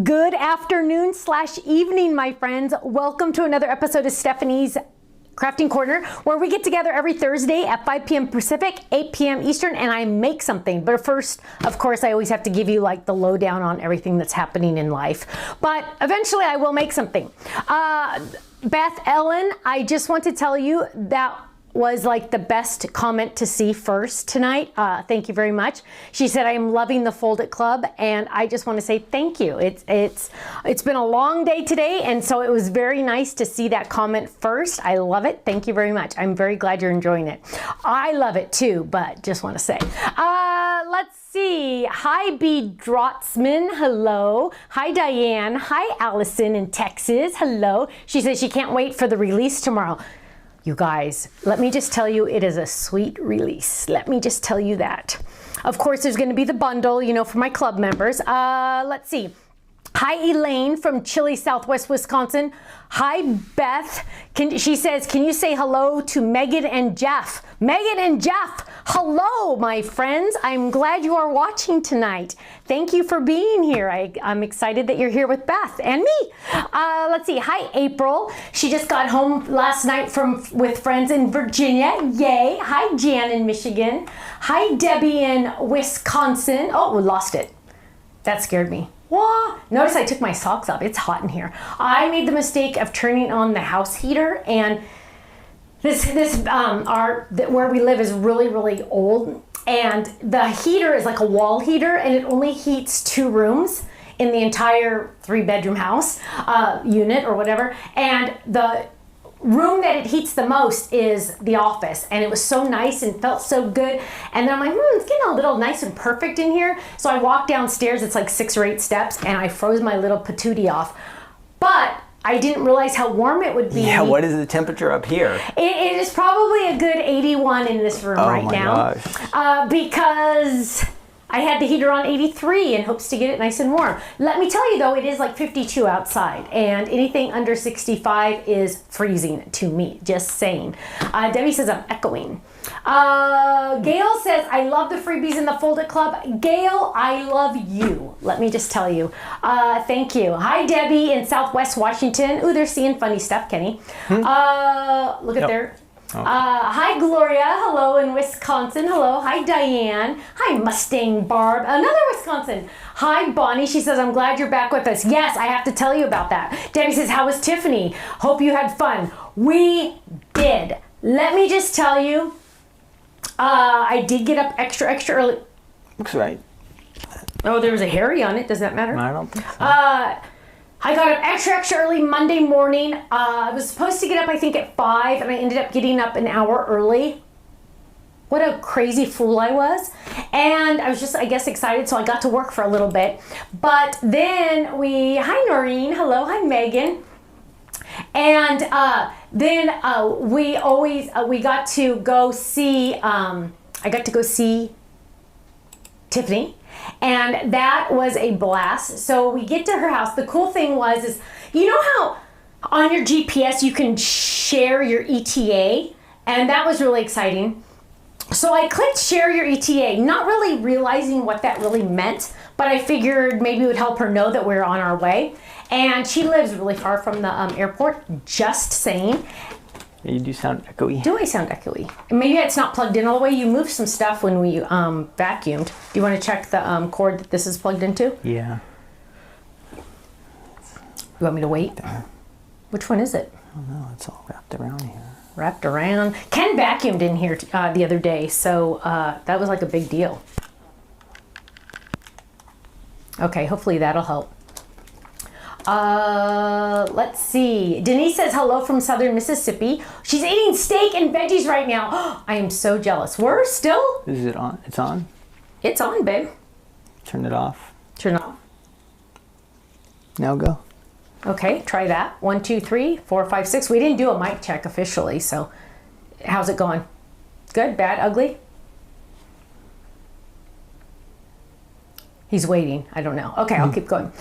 Good afternoon / evening, my friends. Welcome to another episode of Stephanie's Crafting Corner, where we get together every Thursday at 5 p.m. Pacific, 8 p.m. Eastern, and I make something. But first, of course, I always have to give you like the lowdown on everything that's happening in life. But eventually I will make something. Beth Ellen, I just want to tell you that was like the best comment to see first tonight. Thank you very much. She said, I am loving the Fold It Club, and I just want to say thank you. It's been a long day today, and so it was very nice to see that comment first. I love it. Thank you very much. I'm very glad you're enjoying it. I love it too, but just want to say. Let's see. Hi, B. Drotzman. Hello. Hi, Diane. Hi, Allison in Texas. Hello. She says she can't wait for the release tomorrow. You guys, let me just tell you, it is a sweet release. Let me just tell you that. Of course, there's going to be the bundle, you know, for my club members. Let's see. Hi, Elaine from Chile, Southwest Wisconsin. Hi, Beth. She says, can you say hello to Megan and Jeff? Megan and Jeff, hello, my friends. I'm glad you are watching tonight. Thank you for being here. I'm excited that you're here with Beth and me. Let's see. Hi, April. She just got home last night with friends in Virginia. Yay. Hi, Jan in Michigan. Hi, Debbie in Wisconsin. Oh, we lost it. That scared me. Whoa. Notice I took my socks off. It's hot in here. I made the mistake of turning on the house heater, and where we live is really, really old, and the heater is like a wall heater, and it only heats 2 rooms in the entire 3-bedroom house unit or whatever, and the room that it heats the most is the office, and it was so nice and felt so good. And then I'm like, it's getting a little nice and perfect in here. So I walked downstairs, it's like 6 or 8 steps, and I froze my little patootie off. But I didn't realize how warm it would be. Yeah, what is the temperature up here? It is probably a good 81 in this room right now. Gosh. Because I had the heater on 83 in hopes to get it nice and warm. Let me tell you though, it is like 52 outside, and anything under 65 is freezing to me, just saying. Debbie says I'm echoing. Gail says, I love the freebies in the Fold It Club. Gail, I love you. Let me just tell you. Thank you. Hi, Debbie in Southwest Washington. Ooh, they're seeing funny stuff, Kenny. Look at there. Okay. Hi, Gloria. Hello in Wisconsin. Hello. Hi, Diane. Hi, Mustang Barb. Another Wisconsin. Hi, Bonnie. She says, I'm glad you're back with us. Yes, I have to tell you about that. Debbie says, how was Tiffany? Hope you had fun. We did. Let me just tell you, I did get up extra early. Looks right. Oh, there was a Harry on it. Does that matter? I don't think so. I got up extra early Monday morning. I was supposed to get up, I think, at 5, and I ended up getting up an hour early. What a crazy fool I was. And I was just, I guess, excited, so I got to work for a little bit. But then hi, Noreen. Hello. Hi, Megan. And then we got to go see, I got to go see Tiffany. And that was a blast. So we get to her house. The cool thing is, you know how on your GPS you can share your ETA? And that was really exciting. So I clicked share your ETA, not really realizing what that really meant, but I figured maybe it would help her know that we're on our way. And she lives really far from the airport, just saying. You do sound echoey. Do I sound echoey? Maybe it's not plugged in all the way. You moved some stuff when we vacuumed. Do you want to check the cord that this is plugged into? Yeah. You want me to wait? Which one is it? I don't know. It's all wrapped around here. Wrapped around. Ken vacuumed in here the other day, so that was like a big deal. Okay, hopefully that'll help. Let's see. Denise says hello from Southern Mississippi. She's eating steak and veggies right now. I am so jealous. We're still. Is it on? It's on? It's on, babe. Turn it off. Turn it off. Now go. Okay, try that. 1, 2, 3, 4, 5, 6. We didn't do a mic check officially, so how's it going? Good, bad, ugly? He's waiting. I don't know. Okay, I'll keep going.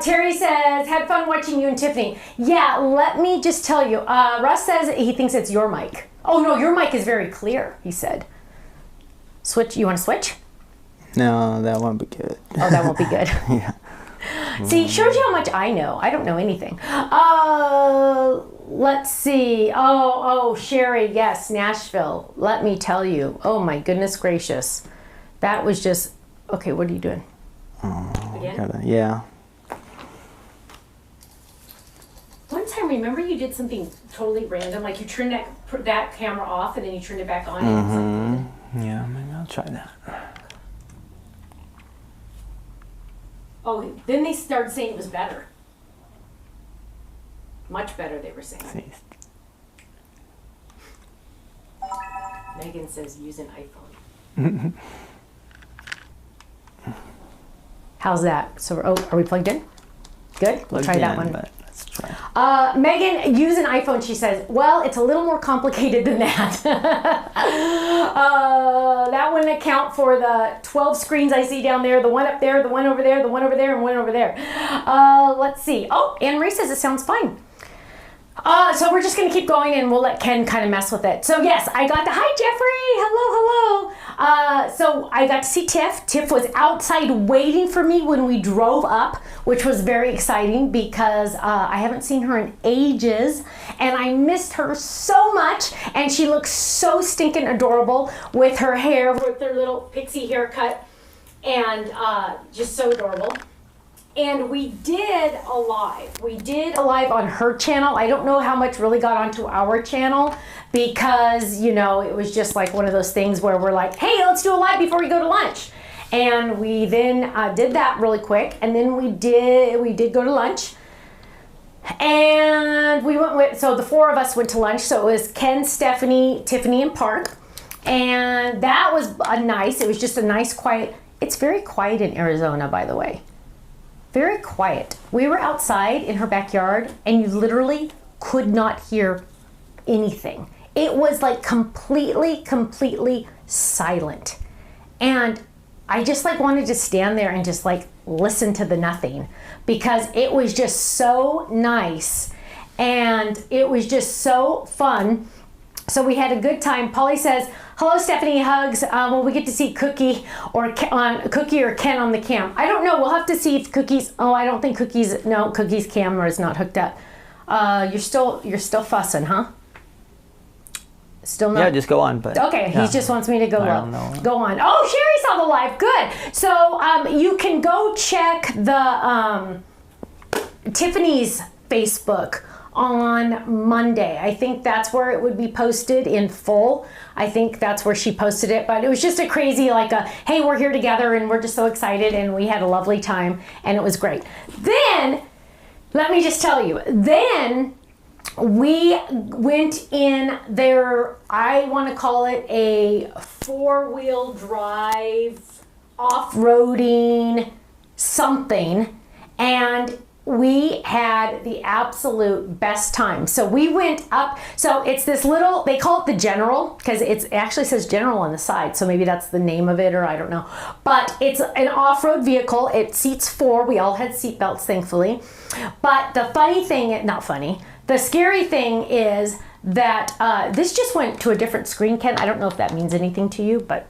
Terry says, had fun watching you and Tiffany. Yeah, let me just tell you. Russ says he thinks it's your mic. Oh, no, your mic is very clear, he said. Switch. You want to switch? No, that won't be good. Oh, that won't be good. Yeah. See, shows you how much I know. I don't know anything. Let's see. Oh, Sherry, yes, Nashville. Let me tell you. Oh my goodness gracious. That was just, okay, what are you doing? Again? Yeah. One time, remember you did something totally random, like you turned that camera off and then you turned it back on. Yeah, maybe I'll try that. Oh, then they started saying it was better. Much better, they were saying. See. Megan says use an iPhone. How's that? So, are we plugged in? Good. We'll try that one. But let's try. Megan, use an iPhone. She says, well, it's a little more complicated than that. That wouldn't account for the 12 screens I see down there, the one up there, the one over there, the one over there, and one over there. Let's see. Oh, Anne Marie says it sounds fine. So we're just going to keep going and we'll let Ken kind of mess with it. So yes, I got hi Jeffrey, hello. So I got to see Tiff. Tiff was outside waiting for me when we drove up, which was very exciting because I haven't seen her in ages and I missed her so much, and she looks so stinking adorable with her hair, with her little pixie haircut, and just so adorable. And we did a live. We did a live on her channel. I don't know how much really got onto our channel because, you know, it was just like one of those things where we're like, hey, let's do a live before we go to lunch. And we then did that really quick. And then we did go to lunch. And we went with, so the four of us went to lunch. So it was Ken, Stephanie, Tiffany, and Park. And that was it was just a nice, quiet, it's very quiet in Arizona, by the way. Very quiet. We were outside in her backyard and you literally could not hear anything. It was like completely silent. And I just like wanted to stand there and just like listen to the nothing because it was just so nice and it was just so fun. So we had a good time. Polly says, hello, Stephanie, hugs. Will we get to see Cookie or Ken on the cam? I don't know. We'll have to see if Cookie's, I don't think Cookie's camera is not hooked up. You're still fussing, huh? Still not? Yeah, just go on. But okay, yeah. He just wants me to go I don't know. Go on. Oh, Sherry saw the live. Good. So you can go check the Tiffany's Facebook on Monday. I think that's where it would be posted in full. I think that's where she posted it, but it was just a crazy hey, we're here together and we're just so excited and we had a lovely time and it was great. Then, let me just tell you, then we went in there, I want to call it a 4-wheel drive, off-roading something, and we had the absolute best time. So we went up, so it's this little, they call it the General, because it actually says General on the side, so maybe that's the name of it, or I don't know. But it's an off-road vehicle. It seats 4. We all had seat belts, thankfully. But the funny thing, not funny, the scary thing is that this just went to a different screen, Ken. I don't know if that means anything to you, but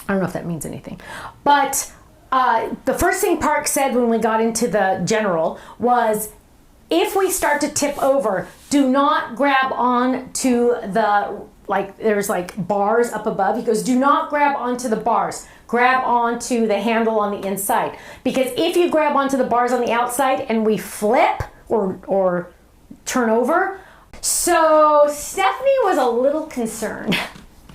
I don't know if that means anything. But the first thing Park said when we got into the General was, if we start to tip over, do not grab on to the, there's bars up above. He goes, do not grab onto the bars. Grab onto the handle on the inside. Because if you grab onto the bars on the outside and we flip or turn over. So Stephanie was a little concerned.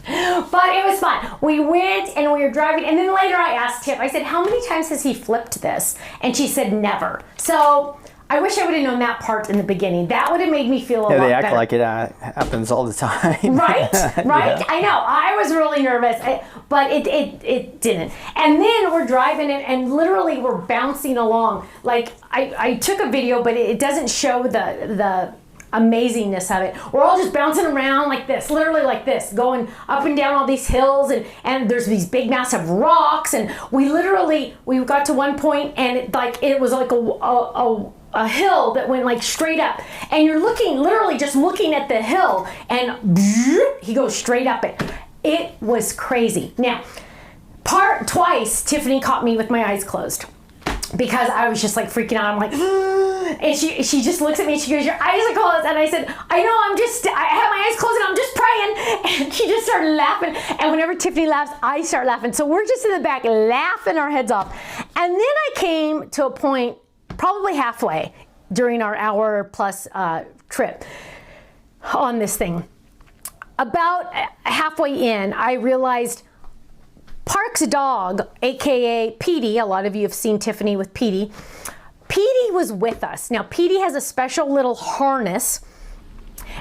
But it was fun. We went and we were driving, and then later I asked Tiff, I said, how many times has he flipped this? And she said never. So I wish I would have known that part in the beginning. That would have made me feel a lot better. They act like it happens all the time. Right? Right? Yeah. I know. I was really nervous, but it didn't. And then we're driving it, and literally we're bouncing along. I took a video, but it doesn't show the amazingness of it. We're all just bouncing around like this, literally like this, going up and down all these hills, and there's these big massive rocks, and we got to one point and it was like a hill that went straight up, and you're literally just looking at the hill, and he goes straight up it. It was crazy. Now, twice Tiffany caught me with my eyes closed. because I was just like freaking out. I'm like, ugh. And she just looks at me, she goes, your eyes are closed. And I said, I know, I have my eyes closed and I'm just praying. And she just started laughing. And whenever Tiffany laughs, I start laughing. So we're just in the back laughing our heads off. And then I came to a point, probably halfway during our hour plus trip on this thing. About halfway in, I realized Park's dog, AKA Petey, a lot of you have seen Tiffany with Petey. Petey was with us. Now, Petey has a special little harness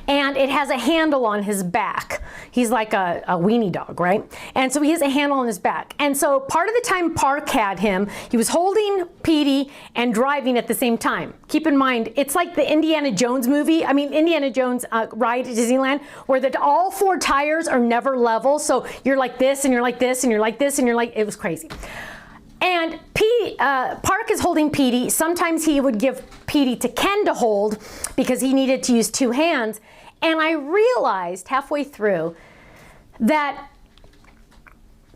and it has a handle on his back. He's like a weenie dog, right? And so he has a handle on his back. And so part of the time Park had him, he was holding Petey and driving at the same time. Keep in mind, it's like the Indiana Jones movie. I mean, Indiana Jones ride at Disneyland, where all 4 tires are never level. So you're like this, and you're like this, and you're like this, and you're like, it was crazy. And Park is holding Petey. Sometimes he would give Petey to Ken to hold because he needed to use 2 hands. And I realized halfway through that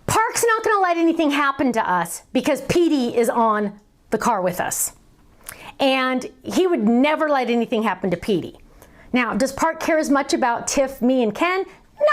Park's not going to let anything happen to us because Petey is on the car with us. And he would never let anything happen to Petey. Now, does Park care as much about Tiff, me, and Ken?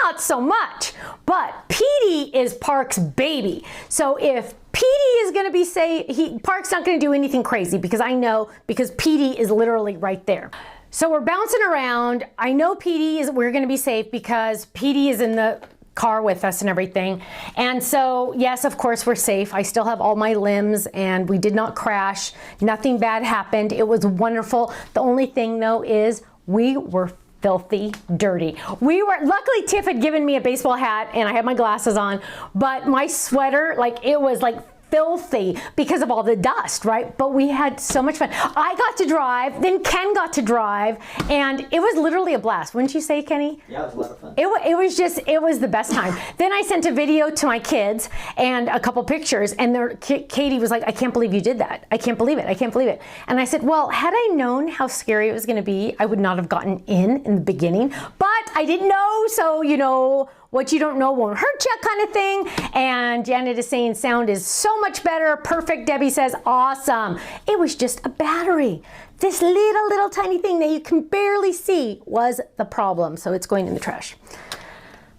Not so much. But Petey is Park's baby. So if Petey is going to be safe, Park's not going to do anything crazy because I know, because Petey is literally right there. So we're bouncing around. I know we're going to be safe because Petey is in the car with us and everything. And so, yes, of course, we're safe. I still have all my limbs and we did not crash. Nothing bad happened. It was wonderful. The only thing, though, is we were filthy dirty. Luckily Tiff had given me a baseball hat and I had my glasses on, but my sweater, it was like filthy because of all the dust, right? But we had so much fun. I got to drive, then Ken got to drive, and it was literally a blast. Wouldn't you say, Kenny? Yeah, it was a lot of fun. It was the best time. Then I sent a video to my kids and a couple pictures, and Katie was like, I can't believe you did that. I can't believe it. I can't believe it. And I said, well, had I known how scary it was going to be, I would not have gotten in the beginning, but I didn't know, so, what you don't know won't hurt you kind of thing. And Janet is saying sound is so much better. Perfect. Debbie says awesome. It was just a battery. This little tiny thing that you can barely see was the problem. So it's going in the trash.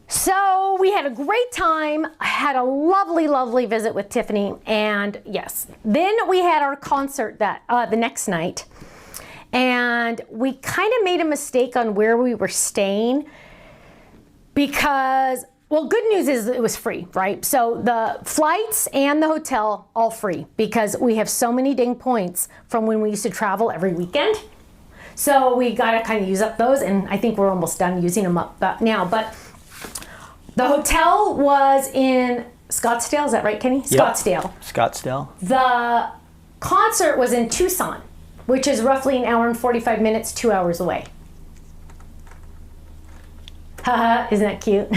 So we had a great time. I had a lovely visit with Tiffany. And yes, then we had our concert the next night. And we kind of made a mistake on where we were staying. Because, well, good news is it was free, right? So the flights and the hotel, all free, because we have so many dang points from when we used to travel every weekend. So we got to kind of use up those, and I think we're almost done using them up now. But the hotel was in Scottsdale, is that right, Kenny? Yep. Scottsdale. The concert was in Tucson, which is roughly an hour and 45 minutes, 2 hours away. Haha, isn't that cute?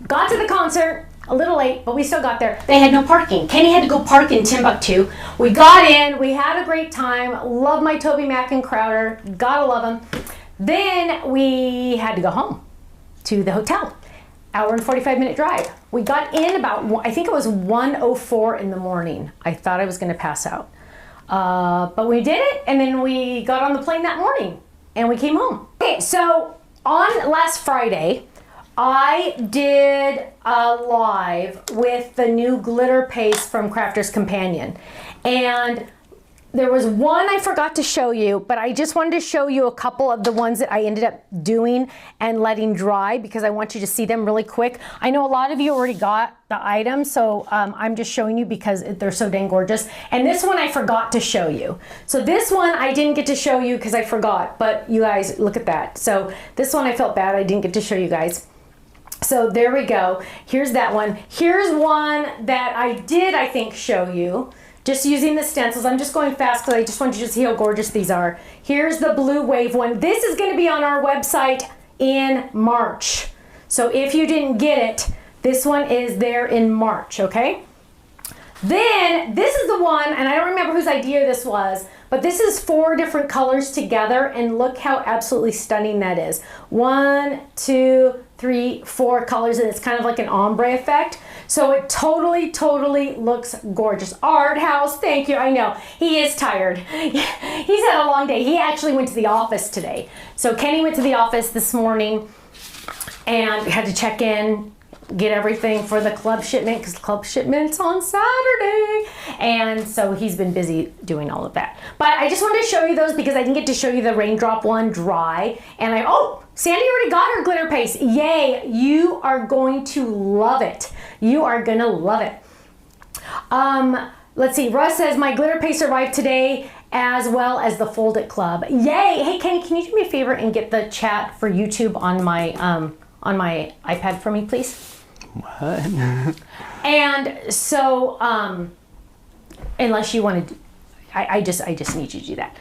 Got to the concert a little late, but we still got there. They had no parking. Kenny had to go park in Timbuktu. We got in, we had a great time. Love my Toby Mac and Crowder. Gotta love them. Then we had to go home to the hotel. Hour and 45-minute drive. We got in about, I think it was 1:04 in the morning. I thought I was gonna pass out. But we did it, and then we got on the plane that morning, and we came home. Okay, so on last Friday, I did a live with the new glitter paste from Crafter's Companion. And there was one I forgot to show you, but I just wanted to show you a couple of the ones that I ended up doing and letting dry because I want you to see them really quick. I know a lot of you already got the items, so I'm just showing you because they're so dang gorgeous. And this one I forgot to show you. So this one I didn't get to show you because I forgot, but you guys, look at that. So this one I felt bad I didn't get to show you guys. So there we go. Here's that one. Here's one that I did, I think, show you. Just using the stencils. I'm just going fast because I just want you to see how gorgeous these are. Here's the blue wave one. This is going to be on our website in March. So if you didn't get it, this one is there in March, okay? Then this is the one, and I don't remember whose idea this was, but But this is 4 different colors together, and look how absolutely stunning that is. 1, 2, 3, 4 colors, and it's kind of like an ombre effect. So it totally, totally looks gorgeous. Art House, thank you. I know, he is tired. He's had a long day. He actually went to the office today. So Kenny went to the office this morning and had to check in, get everything for the club shipment, because club shipment's on Saturday. And so he's been busy doing all of that. But I just wanted to show you those because I didn't get to show you the raindrop one dry. And Sandy already got her glitter paste. Yay, you are going to love it. You are gonna love it. Let's see, Russ says, my glitter paste arrived today as well as the Fold It Club. Yay, hey Kenny, can you do me a favor and get the chat for YouTube on my iPad for me, please? What? And so, unless you want to, I just need you to do that.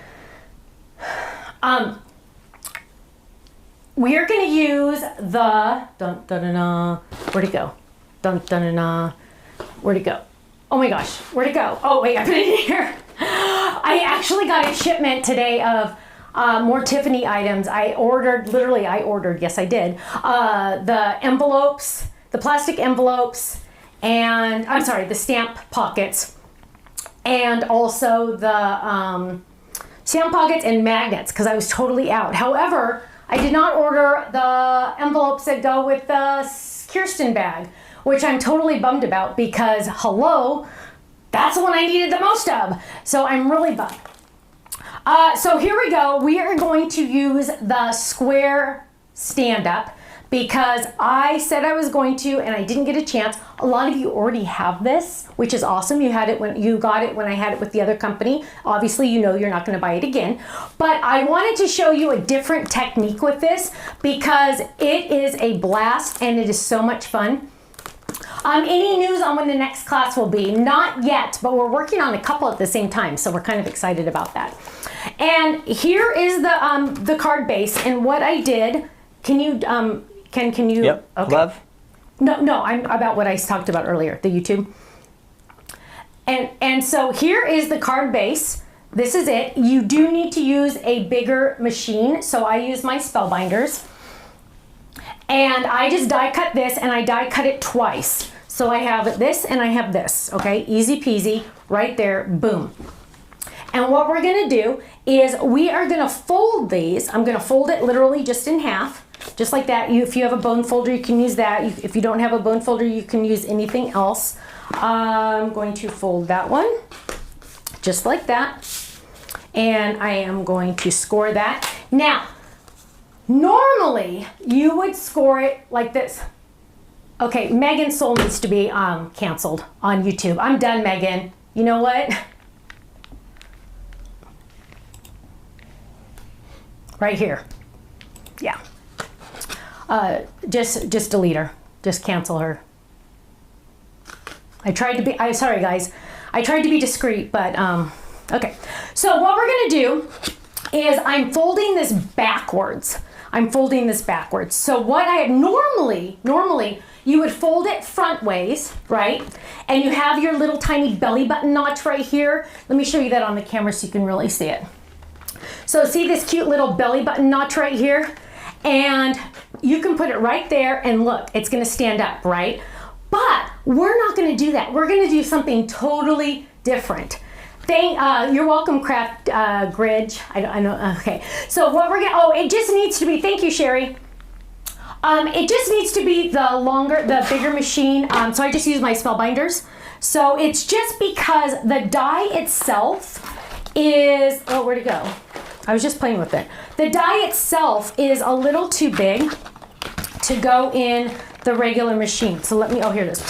We are going to use the where'd it go? Where'd it go? Oh my gosh, where'd it go? Oh wait, I put it in here. I actually got a shipment today of more Tiffany items. I ordered, yes I did, the envelopes, the plastic envelopes, and the stamp pockets, and also the stamp pockets and magnets, because I was totally out. However, I did not order the envelopes that go with the Kirsten bag, which I'm totally bummed about because, hello, that's the one I needed the most of. So I'm really bummed. So here we go. We are going to use the square stand-up because I said I was going to, and I didn't get a chance. A lot of you already have this, which is awesome. You got it when I had it with the other company. Obviously, you know you're not going to buy it again. But I wanted to show you a different technique with this because it is a blast and it is so much fun. Any news on when the next class will be? Not yet, but we're working on a couple at the same time, so we're kind of excited about that. And here is the card base, and what I did. Can you can you? Yep. Okay. Love. No, I'm about what I talked about earlier, the YouTube. And so here is the card base. This is it. You do need to use a bigger machine, so I use my Spellbinders. And I just die cut this, and I die cut it twice. So I have this and I have this, okay? Easy peasy, right there, boom. And what we're gonna do is we are gonna fold these. I'm gonna fold it literally just in half, just like that. If you have a bone folder, you can use that. If you don't have a bone folder, you can use anything else. I'm going to fold that one, just like that. And I am going to score that. Now, normally, you would score it like this. Okay, Megan's soul needs to be canceled on YouTube. I'm done, Megan. You know what? Right here. Yeah. Just delete her. Just cancel her. Sorry guys. I tried to be discreet, but okay. So what we're gonna do is I'm folding this backwards. So what I normally you would fold it front ways, right? And you have your little tiny belly button notch right here. Let me show you that on the camera so you can really see it. So see this cute little belly button notch right here? And you can put it right there and look, it's gonna stand up, right? But we're not gonna do that. We're gonna do something totally different. You're welcome, Craft Gridge. I know, okay. So what we're gonna, it just needs to be, thank you, Sherry. It just needs to be the bigger machine. So I just use my Spellbinders. So it's just because the die itself is, oh, where'd it go? I was just playing with it. The die itself is a little too big to go in the regular machine. So let me, oh, here it is.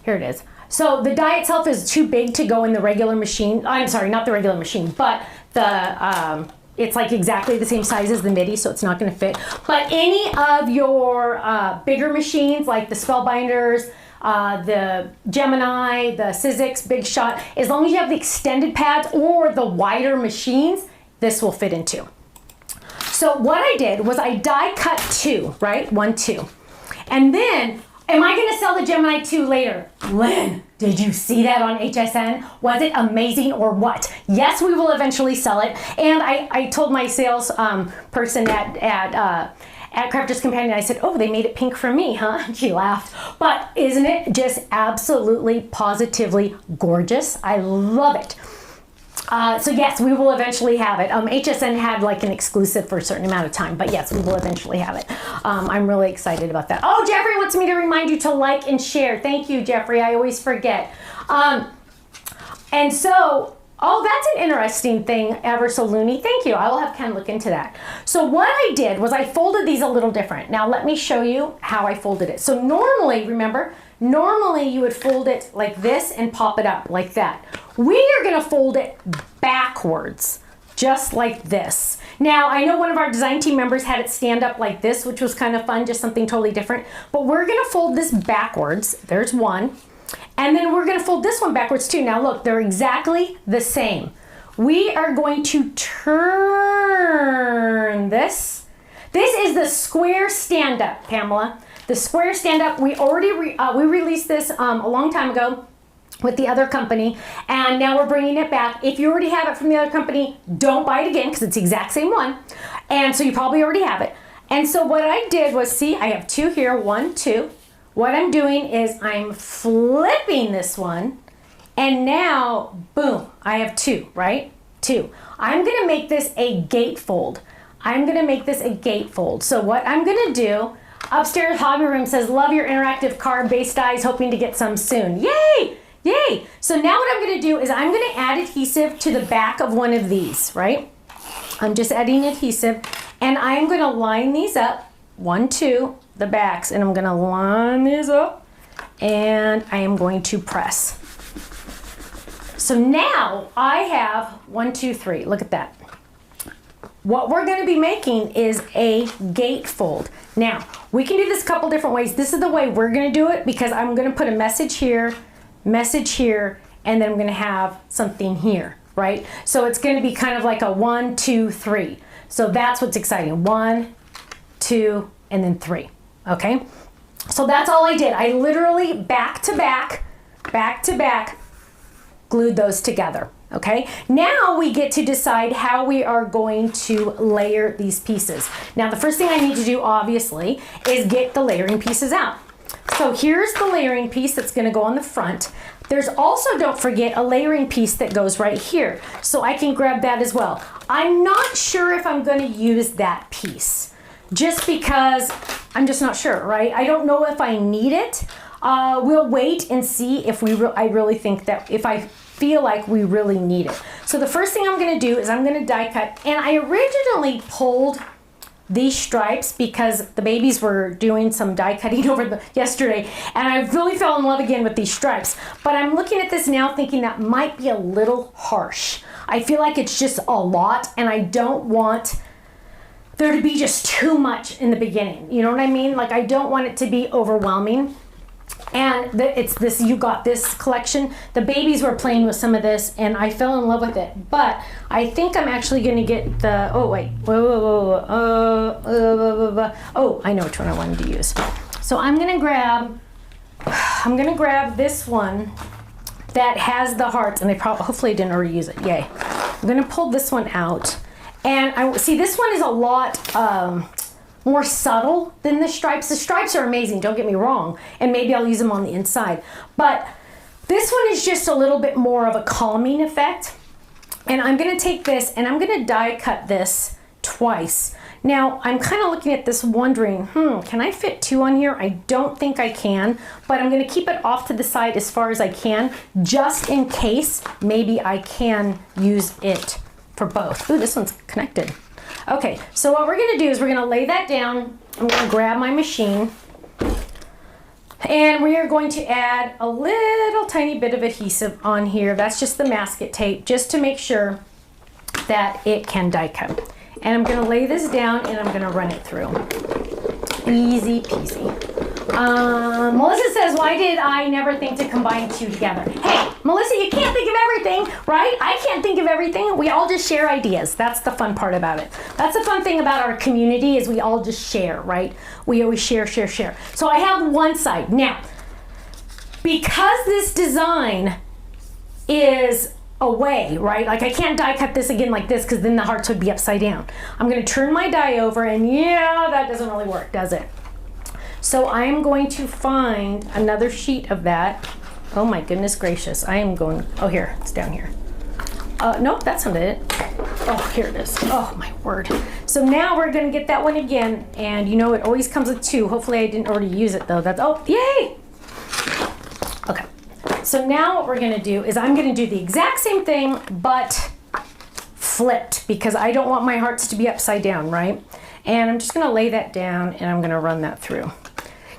Here it is. So the die itself is too big to go in the regular machine. I'm sorry, not the regular machine, but the, it's like exactly the same size as the MIDI, so it's not gonna fit. But any of your bigger machines, like the Spellbinders, the Gemini, the Sizzix, Big Shot, as long as you have the extended pads or the wider machines, this will fit into. So what I did was I die cut 2, right? 1, 2. And then Am I going to sell the Gemini 2 later? Lynn, did you see that on HSN? Was it amazing or what? Yes, we will eventually sell it. And I told my sales person at Crafters Companion, I said, oh, they made it pink for me, huh? She laughed. But isn't it just absolutely, positively gorgeous? I love it. So yes, we will eventually have it. HSN had like an exclusive for a certain amount of time, but yes, we will eventually have it. I'm really excited about that. Oh, Jeffrey wants me to remind you to like and share. Thank you, Jeffrey. I always forget. And so, oh, that's an interesting thing, ever so loony. Thank you. I will have Ken look into that. So what I did was I folded these a little different. Now let me show you how I folded it. So normally, remember, normally you would fold it like this and pop it up like that. We are gonna fold it backwards, just like this. Now, I know one of our design team members had it stand up like this, which was kind of fun, just something totally different. But we're gonna fold this backwards. There's one. And then we're gonna fold this one backwards too. Now look, they're exactly the same. We are going to turn this. This is the square stand-up, Pamela. The square stand-up, we already we released this a long time ago with the other company, and now we're bringing it back. If you already have it from the other company, don't buy it again because it's the exact same one. And so you probably already have it. And so what I did was, see, I have two here, 1, 2. What I'm doing is I'm flipping this one, and now, boom, I have 2, right? 2. I'm gonna make this a gatefold. I'm gonna make this a gatefold. So what I'm gonna do, upstairs hobby room says, love your interactive card-based dies, hoping to get some soon. Yay! Yay! So now what I'm gonna do is I'm gonna add adhesive to the back of one of these, right? I'm just adding adhesive, and I'm gonna line these up, 1, 2, the backs, and I'm gonna line these up, and I am going to press. So now I have 1, 2, 3, look at that. What we're gonna be making is a gatefold. Now, we can do this a couple different ways. This is the way we're gonna do it because I'm gonna put a message here, and then I'm gonna have something here, right? So it's gonna be kind of like a 1, 2, 3. So that's what's exciting. 1, 2, and then 3, okay? So that's all I did. I literally back to back, glued those together, okay? Now we get to decide how we are going to layer these pieces. Now the first thing I need to do, obviously, is get the layering pieces out. So here's the layering piece that's gonna go on the front. There's also, don't forget, a layering piece that goes right here. So I can grab that as well. I'm not sure if I'm gonna use that piece, just because I'm just not sure, right? I don't know if I need it. We'll wait and see if I really think that, if I feel like we really need it. So the first thing I'm gonna do is I'm gonna die cut, and I originally pulled these stripes because the babies were doing some die cutting yesterday, and I really fell in love again with these stripes. But I'm looking at this now thinking that might be a little harsh. I feel like it's just a lot, and I don't want there to be just too much in the beginning. You know what I mean? Like, I don't want it to be overwhelming. And it's this You Got This collection. The babies were playing with some of this, and I fell in love with it. But I think I'm actually gonna get the, oh wait, oh, I know which one I wanted to use. So I'm gonna grab this one that has the hearts, and hopefully I didn't already use it, yay. I'm gonna pull this one out. And I see this one is a lot more subtle than the stripes. The stripes are amazing, don't get me wrong, and maybe I'll use them on the inside. But this one is just a little bit more of a calming effect. And I'm gonna take this and I'm gonna die cut this twice. Now, I'm kind of looking at this wondering, can I fit 2 on here? I don't think I can, but I'm gonna keep it off to the side as far as I can, just in case maybe I can use it for both. Ooh, this one's connected. Okay, so what we're gonna do is we're gonna lay that down. I'm gonna grab my machine, and we are going to add a little tiny bit of adhesive on here. That's just the masket tape, just to make sure that it can die cut. And I'm gonna lay this down and I'm gonna run it through. Easy peasy. Melissa says, why did I never think to combine two together? Hey, Melissa, you can't think of everything, right? I can't think of everything. We all just share ideas. That's the fun part about it. That's the fun thing about our community is we all just share, right? We always share. So I have one side. Now, because this design is away, right? Like I can't die cut this again like this because then the hearts would be upside down. I'm going to turn my die over and yeah, that doesn't really work, does it? So I'm going to find another sheet of that. Oh my goodness gracious. I am going, oh here, it's down here. Nope, that's not it. Oh, here it is. Oh my word. So now we're going to get that one again. And you know, it always comes with two. Hopefully I didn't already use it though. That's, oh, yay. Okay. So now what we're going to do is I'm going to do the exact same thing, but flipped because I don't want my hearts to be upside down, right? And I'm just going to lay that down and I'm going to run that through.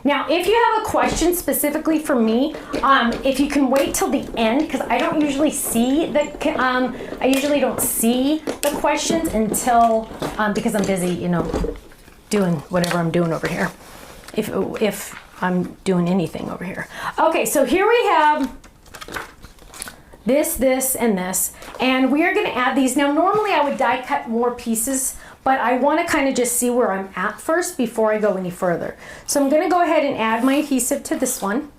Now, if you have a question specifically for me, if you can wait till the end, because I don't usually see I usually don't see the questions until, because I'm busy, you know, doing whatever I'm doing over here. If I'm doing anything over here. Okay, so here we have this, and this, and we are going to add these. Now, normally I would die cut more pieces, but I want to kind of just see where I'm at first before I go any further. So I'm going to go ahead and add my adhesive to this one.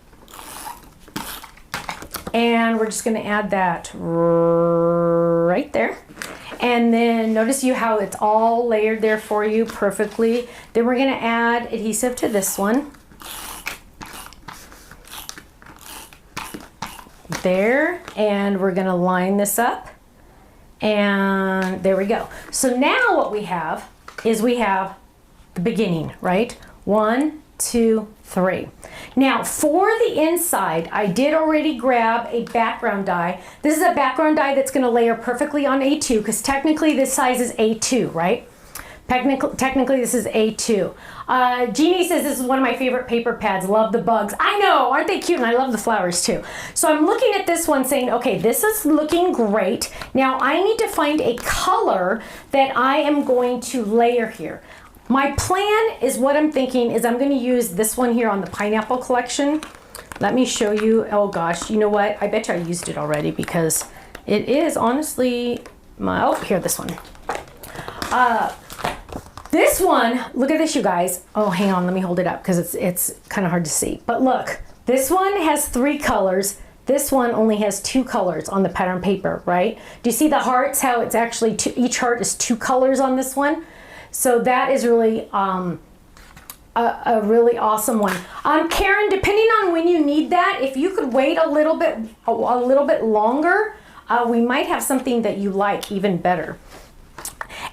And we're just going to add that right there. And then notice how it's all layered there for you perfectly. Then we're going to add adhesive to this one. There, and we're going to line this up. And there we go. So now what we have is we have the beginning, right? 1, 2, 3. Now for the inside, I did already grab a background die. This is a background die that's going to layer perfectly on A2 because technically this size is A2, right? Technically this is A2. Jeannie says this is one of my favorite paper pads. Love the bugs. I know, aren't they cute? And I love the flowers too. So I'm looking at this one saying, okay, this is looking great. Now I need to find a color that I am going to layer here. My plan is what I'm thinking is I'm going to use this one here on the pineapple collection. Let me show you. Oh gosh, you know what? I bet you I used it already because it is honestly my, oh, here, this one. This one, look at this, you guys. Oh, hang on, let me hold it up because it's kind of hard to see. But look, this one has 3 colors. This one only has 2 colors on the pattern paper, right? Do you see the hearts, how it's actually each heart is 2 colors on this one? So that is really a really awesome one. Karen, depending on when you need that, if you could wait a little bit longer, we might have something that you like even better.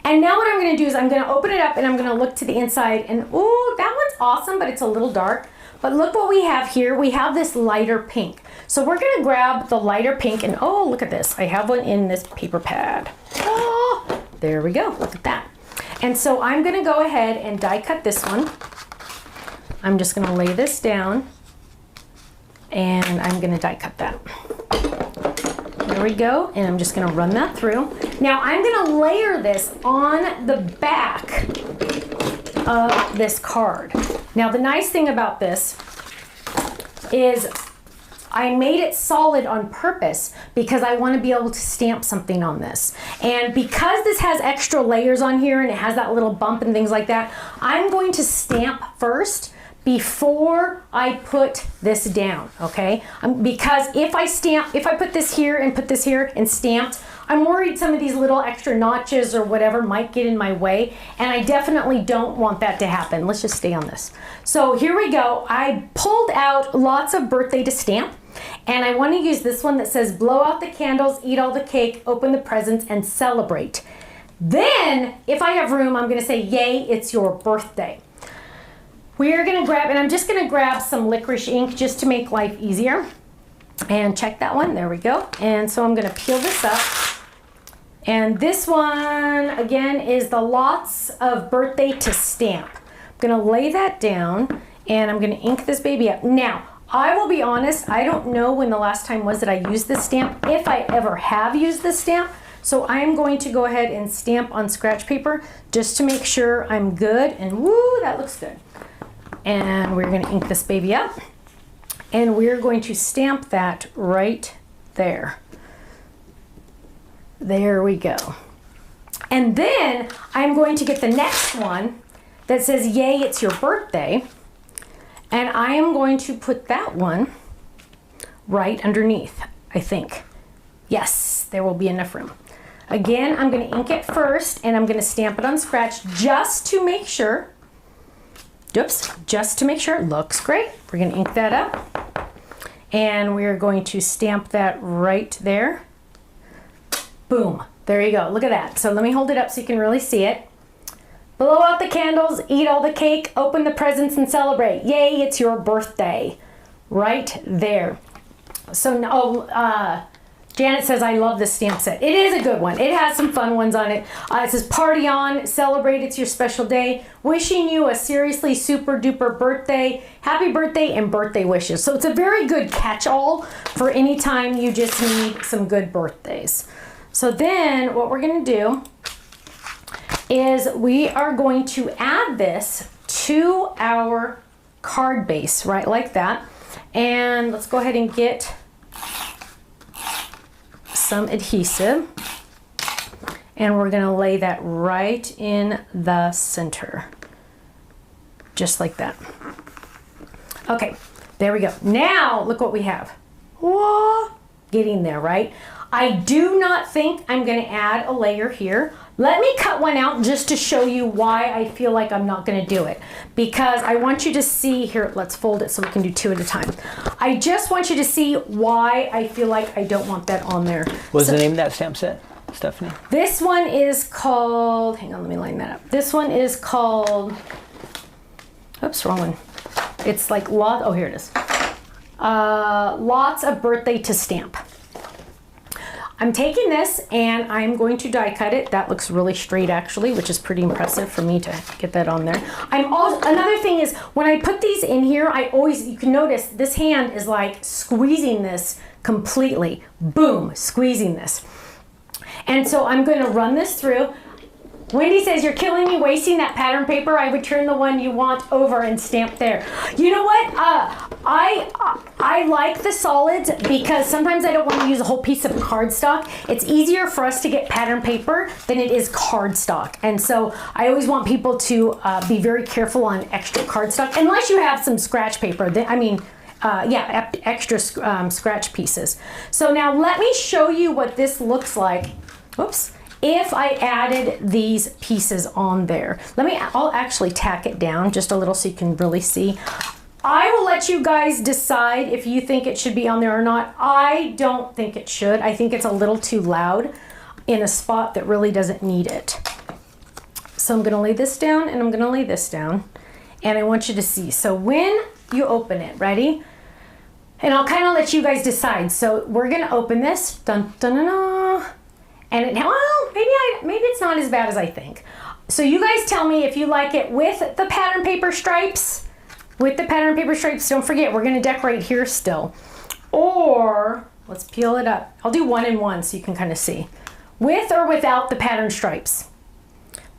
And now what I'm going to do is I'm going to open it up and I'm going to look to the inside and ooh, that one's awesome, but it's a little dark. But look what we have here. We have this lighter pink. So we're going to grab the lighter pink and oh, look at this. I have one in this paper pad. Oh, there we go. Look at that. And so I'm going to go ahead and die cut this one. I'm just going to lay this down and I'm going to die cut that. There we go, and I'm just going to run that through. Now I'm going to layer this on the back of this card. Now the nice thing about this is I made it solid on purpose because I want to be able to stamp something on this. And because this has extra layers on here and it has that little bump and things like that, I'm going to stamp first before I put this down, okay? Because if I put this here and stamped, I'm worried some of these little extra notches or whatever might get in my way, and I definitely don't want that to happen. Let's just stay on this. So here we go. I pulled out lots of birthday to stamp, and I want to use this one that says, blow out the candles, eat all the cake, open the presents, and celebrate. Then, if I have room, I'm going to say, yay, it's your birthday. We are going to grab, and I'm just going to grab some licorice ink just to make life easier. And check that one. There we go. And so I'm going to peel this up. And this one, again, is the lots of birthday to stamp. I'm going to lay that down, and I'm going to ink this baby up. Now, I will be honest, I don't know when the last time was that I used this stamp, if I ever have used this stamp. So I am going to go ahead and stamp on scratch paper just to make sure I'm good. And woo, that looks good. And we're going to ink this baby up. And we're going to stamp that right there. There we go. And then I'm going to get the next one that says, yay, it's your birthday. And I am going to put that one right underneath, I think. Yes, there will be enough room. Again, I'm going to ink it first, and I'm going to stamp it on scratch just to make sure. Oops, just to make sure it looks great. We're going to ink that up. And we're going to stamp that right there. Boom. There you go. Look at that. So let me hold it up so you can really see it. Blow out the candles, eat all the cake, open the presents, and celebrate. Yay, it's your birthday. Right there. So, Janet says, I love this stamp set. It is a good one. It has some fun ones on it. It says, party on, celebrate, it's your special day. Wishing you a seriously super duper birthday. Happy birthday and birthday wishes. So it's a very good catch-all for any time you just need some good birthdays. So then what we're going to do is we are going to add this to our card base, right, like that. And let's go ahead and get some adhesive. And we're going to lay that right in the center. Just like that. Okay, there we go. Now, look what we have. Whoa, getting there, right? I do not think I'm going to add a layer here. Let me cut one out just to show you why I feel like I'm not going to do it. Because I want you to see, here, let's fold it so we can do two at a time. I just want you to see why I feel like I don't want that on there. What's the name of that stamp set, Stephanie? This one is called, hang on, let me line that up. This one is called, oops, wrong one. It's like, oh, here it is. Lots of Birthday to Stamp. I'm taking this and I'm going to die cut it. That looks really straight actually, which is pretty impressive for me to get that on there. Another thing is when I put these in here, you can notice this hand is like squeezing this completely. Boom, squeezing this. And so I'm going to run this through. Wendy says, you're killing me wasting that pattern paper. I would turn the one you want over and stamp there. You know what? I like the solids because sometimes I don't want to use a whole piece of cardstock. It's easier for us to get pattern paper than it is cardstock. And so I always want people to be very careful on extra cardstock, unless you have some scratch paper. Extra scratch pieces. So now let me show you what this looks like. Whoops. If I added these pieces on there. I'll actually tack it down just a little so you can really see. I will let you guys decide if you think it should be on there or not. I don't think it should. I think it's a little too loud in a spot that really doesn't need it. So I'm gonna lay this down and I'm gonna lay this down. And I want you to see. So when you open it, ready? And I'll kind of let you guys decide. So we're gonna open this. Dun, dun, dun, dun. And maybe it's not as bad as I think. So you guys tell me if you like it with the pattern paper stripes. With the pattern paper stripes, don't forget, we're gonna decorate here still. Or, let's peel it up. I'll do one and one so you can kind of see. With or without the pattern stripes.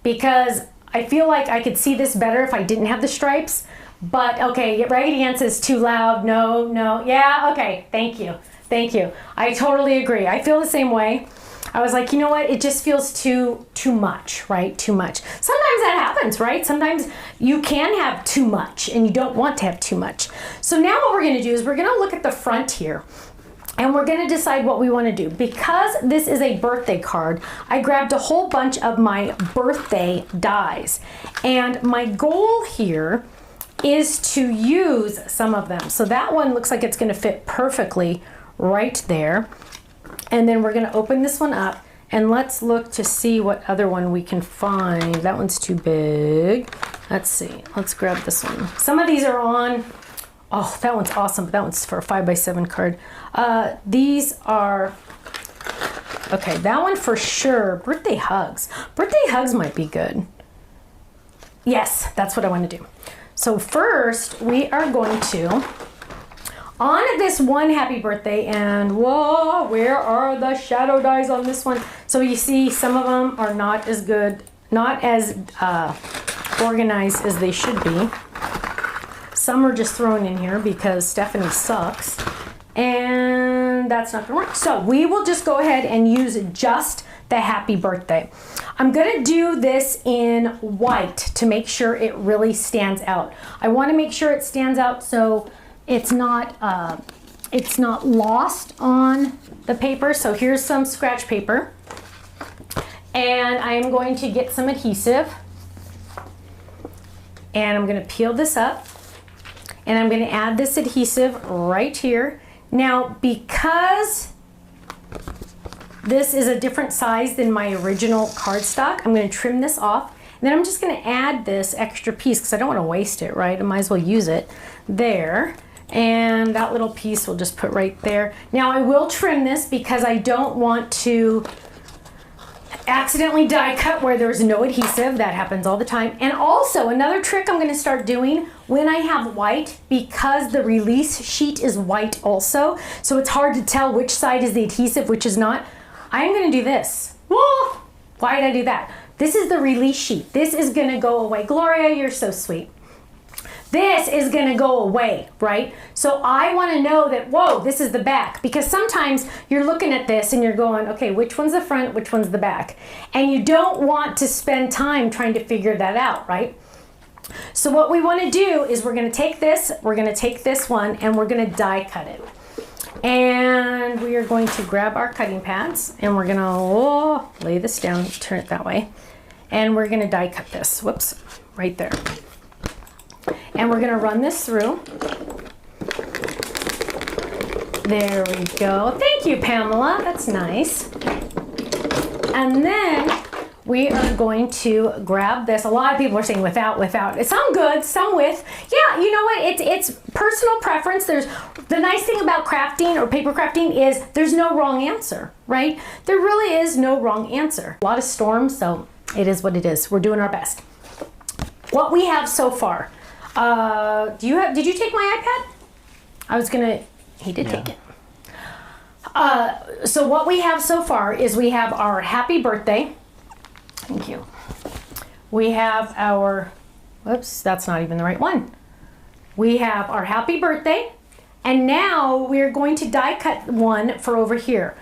Because I feel like I could see this better if I didn't have the stripes. But, okay, Raggedy Ann says too loud. No, yeah, okay, thank you. I totally agree. I feel the same way. I was like, you know what? It just feels too much, right? Too much. Sometimes that happens, right? Sometimes you can have too much and you don't want to have too much. So now what we're going to do is we're going to look at the front here and we're going to decide what we want to do. Because this is a birthday card, I grabbed a whole bunch of my birthday dies. And my goal here is to use some of them. So that one looks like it's going to fit perfectly right there. And then we're going to open this one up and let's look to see what other one we can find. That one's too big. Let's see. Let's grab this one. Some of these are on. Oh, that one's awesome. But that one's for a 5x7 card. These are. Okay, that one for sure. Birthday hugs. Birthday hugs might be good. Yes, that's what I want to do. So first, we are going to. On this one happy birthday, and whoa, where are the shadow dies on this one? So you see some of them are not as good, not as organized as they should be. Some are just thrown in here because Stephanie sucks. And that's not gonna work. So we will just go ahead and use just the happy birthday. I'm gonna do this in white to make sure it really stands out. I wanna make sure it stands out so it's not lost on the paper. So here's some scratch paper. And I'm going to get some adhesive. And I'm gonna peel this up. And I'm gonna add this adhesive right here. Now, because this is a different size than my original cardstock, I'm gonna trim this off. And then I'm just gonna add this extra piece because I don't wanna waste it, right? I might as well use it there. And that little piece we'll just put right there. Now I will trim this because I don't want to accidentally die cut where there's no adhesive. That happens all the time. And also another trick I'm gonna start doing when I have white, because the release sheet is white also, so it's hard to tell which side is the adhesive, which is not. I'm gonna do this. Whoa! Why did I do that? This is the release sheet. This is gonna go away. Gloria, you're so sweet. This is gonna go away, right? So I wanna know that, whoa, this is the back, because sometimes you're looking at this and you're going, okay, which one's the front, which one's the back? And you don't want to spend time trying to figure that out, right? So what we wanna do is we're gonna take this one, and we're gonna die cut it. And we are going to grab our cutting pads, and we're gonna lay this down, turn it that way. And we're gonna die cut this, whoops, right there. And we're gonna run this through. There we go. Thank you, Pamela, that's nice. And then we are going to grab this. A lot of people are saying without. Some good, some with. Yeah, you know what? It's personal preference. There's the nice thing about crafting or paper crafting is there's no wrong answer, right? There really is no wrong answer. A lot of storms, so it is what it is. We're doing our best. What we have so far. Did you take my iPad? He did take it. So what we have so far is we have our happy birthday. Thank you. We have our, whoops, that's not even the right one. We have our happy birthday, and now we're going to die cut one for over here.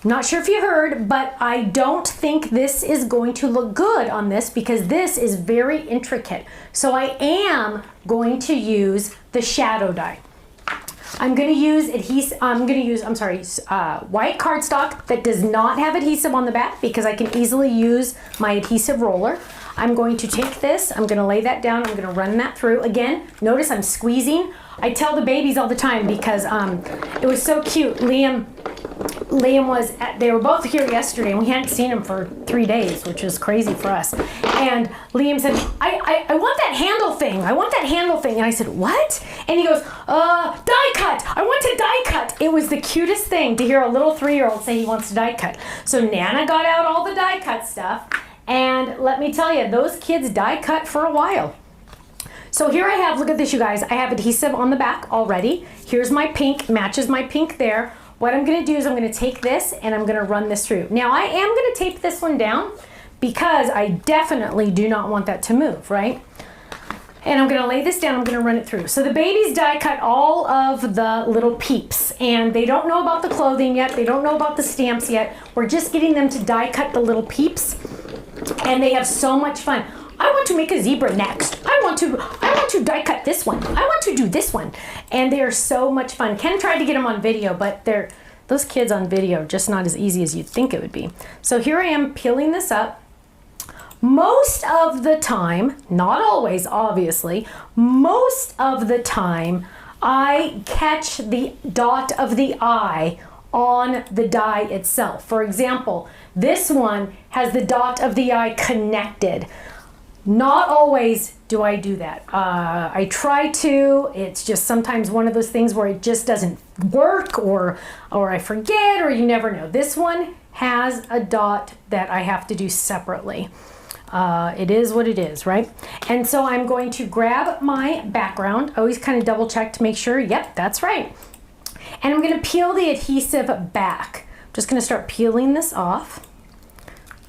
Not sure if you heard, but I don't think this is going to look good on this because this is very intricate. So I am going to use the shadow die. I'm going to use white cardstock that does not have adhesive on the back because I can easily use my adhesive roller. I'm going to take this, I'm going to lay that down, I'm going to run that through. Again, notice I'm squeezing. I tell the babies all the time because it was so cute. Liam they were both here yesterday and we hadn't seen him for 3 days, which is crazy for us. And Liam said, I want that handle thing. I want that handle thing. And I said, what? And he goes, die cut. I want to die cut. It was the cutest thing to hear a little 3-year-old say he wants to die cut. So Nana got out all the die cut stuff. And let me tell you, those kids die cut for a while. So here I have, look at this, you guys. I have adhesive on the back already. Here's my pink, matches my pink there. What I'm gonna do is I'm gonna take this and I'm gonna run this through. Now I am gonna tape this one down because I definitely do not want that to move, right? And I'm gonna lay this down, I'm gonna run it through. So the babies die cut all of the little peeps and they don't know about the clothing yet, they don't know about the stamps yet. We're just getting them to die cut the little peeps and they have so much fun. I want to make a zebra next. I want to die cut this one. I want to do this one. And they are so much fun. Ken tried to get them on video, but those kids on video are just not as easy as you'd think it would be. So here I am peeling this up. Most of the time, not always obviously, most of the time I catch the dot of the I on the die itself. For example, this one has the dot of the I connected. Not always do I do that. I try to. It's just sometimes one of those things where it just doesn't work or I forget or you never know. This one has a dot that I have to do separately. It is what it is, right? And so I'm going to grab my background. Always kind of double check to make sure, yep, that's right. And I'm going to peel the adhesive back. I'm just going to start peeling this off.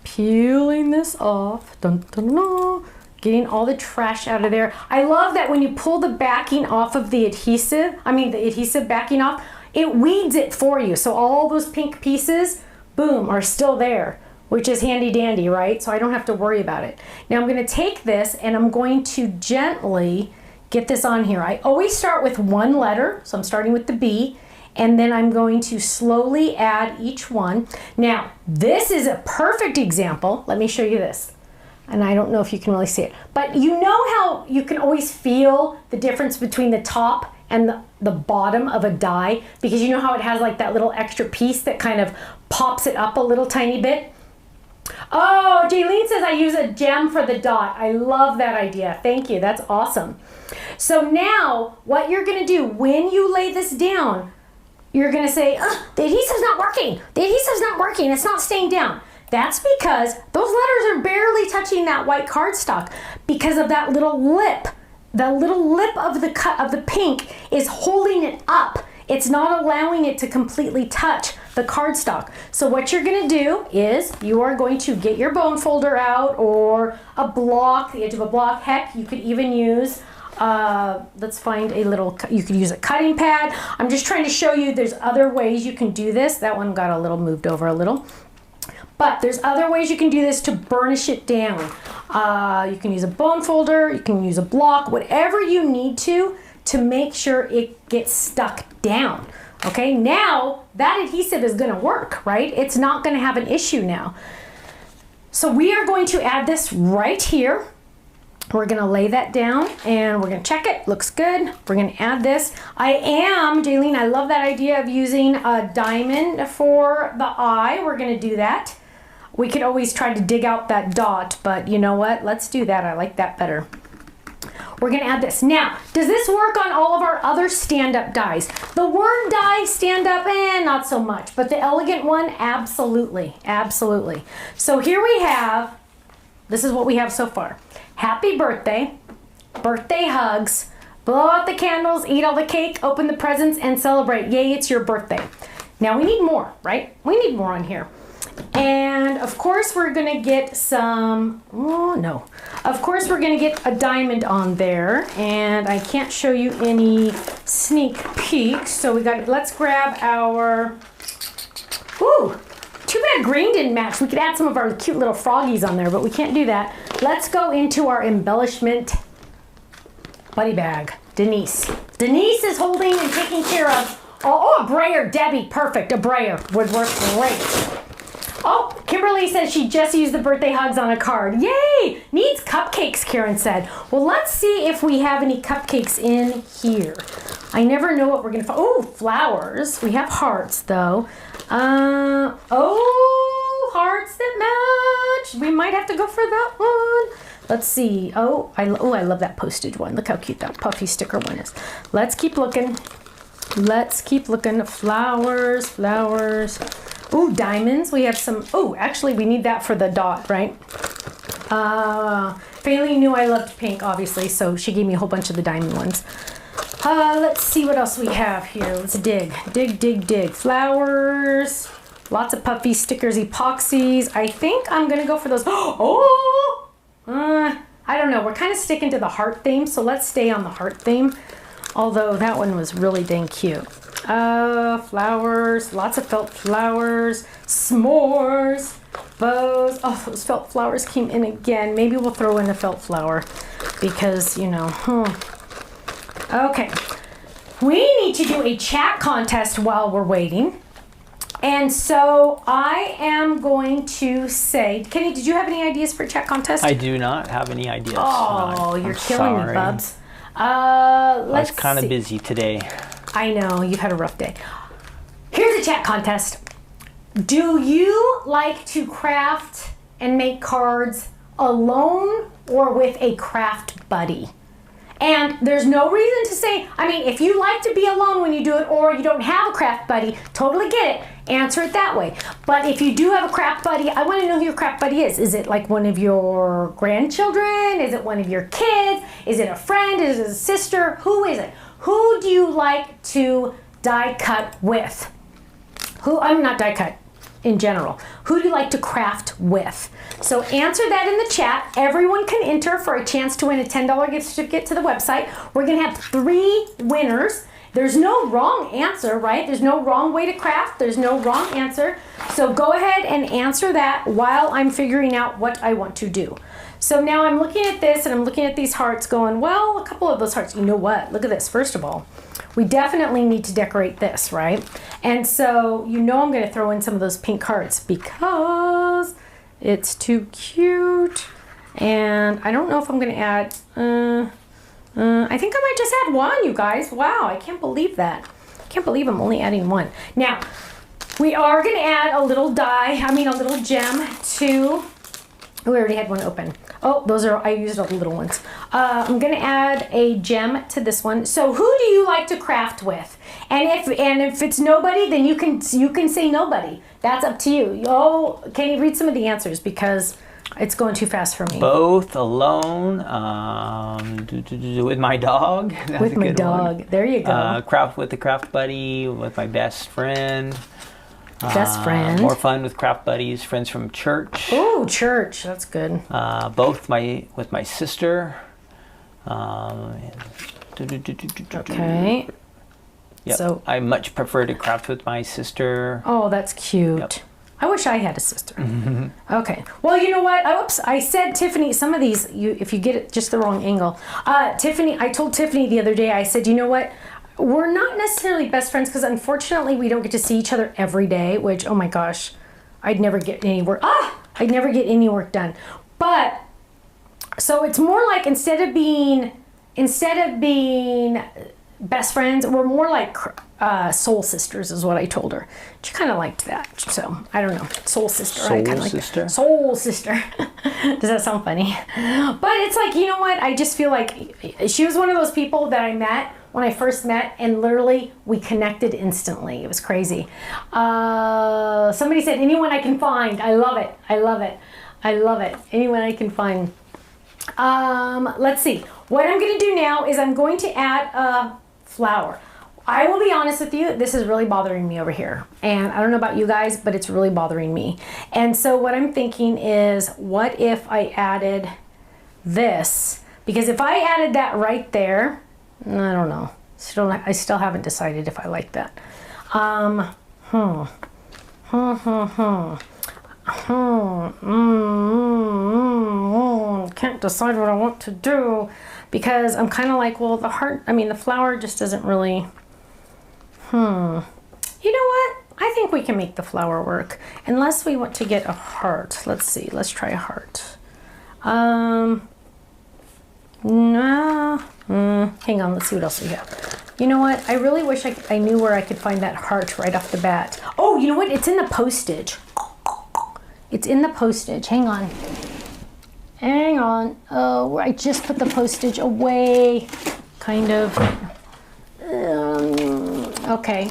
Peeling this off. Dun, dun, dun. Getting all the trash out of there. I love that when you pull the backing off of the adhesive, the adhesive backing off, it weeds it for you. So all those pink pieces, boom, are still there, which is handy dandy, right? So I don't have to worry about it. Now I'm gonna take this and I'm going to gently get this on here. I always start with one letter, so I'm starting with the B, and then I'm going to slowly add each one. Now, this is a perfect example. Let me show you this. And I don't know if you can really see it, but you know how you can always feel the difference between the top and the bottom of a die, because you know how it has like that little extra piece that kind of pops it up a little tiny bit. Oh, Jaylene says I use a gem for the dot. I love that idea. Thank you. That's awesome. So now what you're going to do when you lay this down, you're going to say, the adhesive's not working. The adhesive's not working. It's not staying down. That's because those letters are barely touching that white cardstock because of that little lip. The little lip of the cut of the pink is holding it up. It's not allowing it to completely touch the cardstock. So what you're gonna do is you are going to get your bone folder out or a block, the edge of a block. Heck, you could even use, let's find a little, you could use a cutting pad. I'm just trying to show you there's other ways you can do this. That one got a little moved over a little. But there's other ways you can do this to burnish it down. You can use a bone folder, you can use a block, whatever you need to make sure it gets stuck down. Okay, now that adhesive is gonna work, right? It's not gonna have an issue now. So we are going to add this right here. We're gonna lay that down and we're gonna check it, looks good. We're gonna add this. Jaylene, I love that idea of using a diamond for the eye. We're gonna do that. We could always try to dig out that dot, but you know what? Let's do that. I like that better. We're gonna add this. Now, does this work on all of our other stand-up dies? The worm die stand-up, not so much, but the elegant one, absolutely, absolutely. So here we have, this is what we have so far. Happy birthday, birthday hugs, blow out the candles, eat all the cake, open the presents, and celebrate. Yay, it's your birthday. Now we need more, right? We need more on here. And of course we're gonna get some, of course we're gonna get a diamond on there, and I can't show you any sneak peeks, so let's grab our, too bad green didn't match. We could add some of our cute little froggies on there, but we can't do that. Let's go into our embellishment buddy bag. Denise is holding and taking care of, a brayer, Debbie, perfect, a brayer would work great. Oh, Kimberly says she just used the birthday hugs on a card. Yay! Needs cupcakes, Karen said. Well, let's see if we have any cupcakes in here. I never know what we're gonna find. Oh, flowers. We have hearts though. Hearts that match. We might have to go for that one. Let's see. I love that postage one. Look how cute that puffy sticker one is. Let's keep looking. Flowers. Ooh, diamonds. We have some. Oh, actually, we need that for the dot, right? Bailey knew I loved pink, obviously, so she gave me a whole bunch of the diamond ones. Let's see what else we have here. Let's dig. Flowers. Lots of puffy stickers, epoxies. I think I'm going to go for those. I don't know. We're kind of sticking to the heart theme, so let's stay on the heart theme. Although that one was really dang cute. Flowers, lots of felt flowers, s'mores, bows. Oh, those felt flowers came in again. Maybe we'll throw in a felt flower because, Okay, we need to do a chat contest while we're waiting. And so I am going to say, Kenny, did you have any ideas for a chat contest? I do not have any ideas. Oh, you're killing me, Bubs. I was kind of busy today. I know, you've had a rough day. Here's a chat contest. Do you like to craft and make cards alone or with a craft buddy? And there's no reason to say, if you like to be alone when you do it or you don't have a craft buddy, totally get it. Answer it that way. But if you do have a craft buddy, I want to know who your craft buddy is. Is it like one of your grandchildren? Is it one of your kids? Is it a friend? Is it a sister? Who is it? Who do you like to die cut with? I'm not die cut. in general. Who do you like to craft with? So answer that in the chat. Everyone can enter for a chance to win a $10 gift certificate to the website. We're gonna have 3 winners. There's no wrong answer, right? There's no wrong way to craft. There's no wrong answer. So go ahead and answer that while I'm figuring out what I want to do. So now I'm looking at this and I'm looking at these hearts going, well, a couple of those hearts, you know what? Look at this. First of all, we definitely need to decorate this, right? And so you know I'm going to throw in some of those pink hearts because it's too cute. And I don't know if I'm going to add, I think I might just add 1, you guys. Wow, I can't believe that. I can't believe I'm only adding 1. Now, we are going to add a little a little gem to, we already had one open. Oh, those are, I used all the little ones. I'm gonna add a gem to this one. So who do you like to craft with? And if it's nobody, then you can say nobody. That's up to you. Oh, can you read some of the answers because it's going too fast for me. Both, alone, with my dog. That's with my dog. One. There you go. Craft with the craft buddy, with my best friend. Best friend. More fun with craft buddies, friends from church. Oh, church. That's good. Both with my sister. Okay. Yep. So I much prefer to craft with my sister. Oh, that's cute. Yep. I wish I had a sister. Okay. Well, you know what? Oops. I said Tiffany, some of these, if you get it just the wrong angle. Tiffany, I told Tiffany the other day, I said, you know what? We're not necessarily best friends because unfortunately we don't get to see each other every day, which, oh my gosh, I'd never get any work. I'd never get any work done. But, so it's more like instead of being best friends, we're more like soul sisters is what I told her. She kind of liked that. So, I don't know. Soul sister. Soul I kind of like sister? that. Soul sister. Does that sound funny? But it's like, you know what? I just feel like she was one of those people that I met when I first met, and literally we connected instantly. It was crazy. Somebody said, anyone I can find. I love it. I love it. I love it. Anyone I can find. Let's see. What I'm going to do now is I'm going to add a flower. I will be honest with you, this is really bothering me over here. And I don't know about you guys, but it's really bothering me. And so what I'm thinking is, what if I added this? Because if I added that right there, I don't know. I still haven't decided if I like that. Can't decide what I want to do because I'm kind of like, well, the flower just doesn't really. You know what? I think we can make the flower work unless we want to get a heart. Let's see. Let's try a heart. No. Hang on, let's see what else we have. You know what? I really wish I knew where I could find that heart right off the bat. Oh, you know what? It's in the postage. It's in the postage. Hang on. Hang on. Oh, I just put the postage away. Kind of. Okay.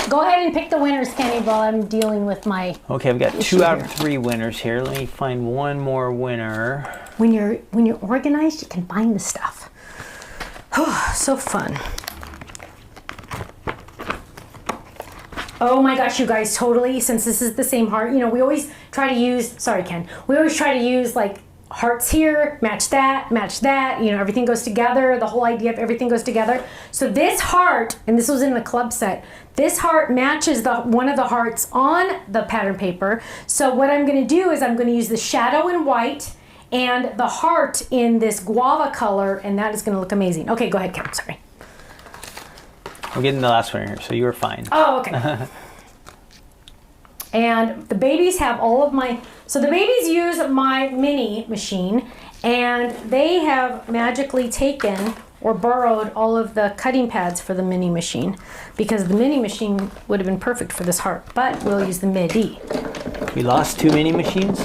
Go ahead and pick the winners, Kenny, while I'm dealing with my. Okay, I've got 2 out of 3 winners here. Let me find one more winner. When you're organized, you can find the stuff. So fun. Oh my gosh, you guys, totally, since this is the same heart, we always try to use, sorry Ken, we always try to use like hearts here, match that, everything goes together, the whole idea of everything goes together. So this heart, and this was in the club set, this heart matches one of the hearts on the pattern paper. So what I'm gonna do is I'm gonna use the shadow in white and the heart in this guava color, and that is gonna look amazing. Okay, go ahead, Ken, sorry. I'm getting the last one here, so you were fine. Oh, okay. And the babies have all of so the babies use my mini machine, and they have magically taken or borrowed all of the cutting pads for the mini machine, because the mini machine would have been perfect for this heart, but we'll use the midi. We lost 2 mini machines?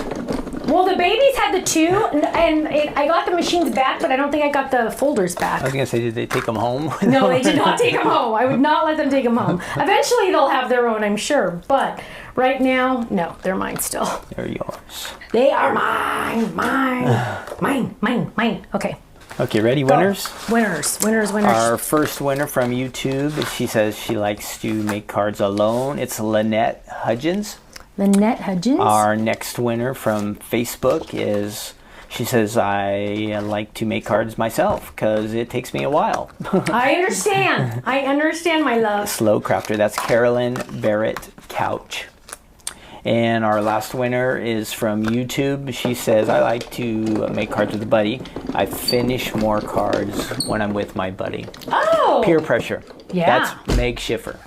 Well, the babies had the 2, and I got the machines back, but I don't think I got the folders back. I was going to say, did they take them home? No, they did not take them home. I would not let them take them home. Eventually, they'll have their own, I'm sure. But right now, no, they're mine still. They're yours. They are mine. Mine. Okay. Okay, ready? Winners? Winners. Our first winner from YouTube, she says she likes to make cards alone. It's Lynette Hudgens. Lynette Hudgens. Our next winner from Facebook is, she says, I like to make cards myself because it takes me a while. I understand. I understand, my love. Slow crafter. That's Carolyn Barrett Couch. And our last winner is from YouTube. She says, I like to make cards with a buddy. I finish more cards when I'm with my buddy. Oh! Peer pressure. Yeah. That's Meg Schiffer.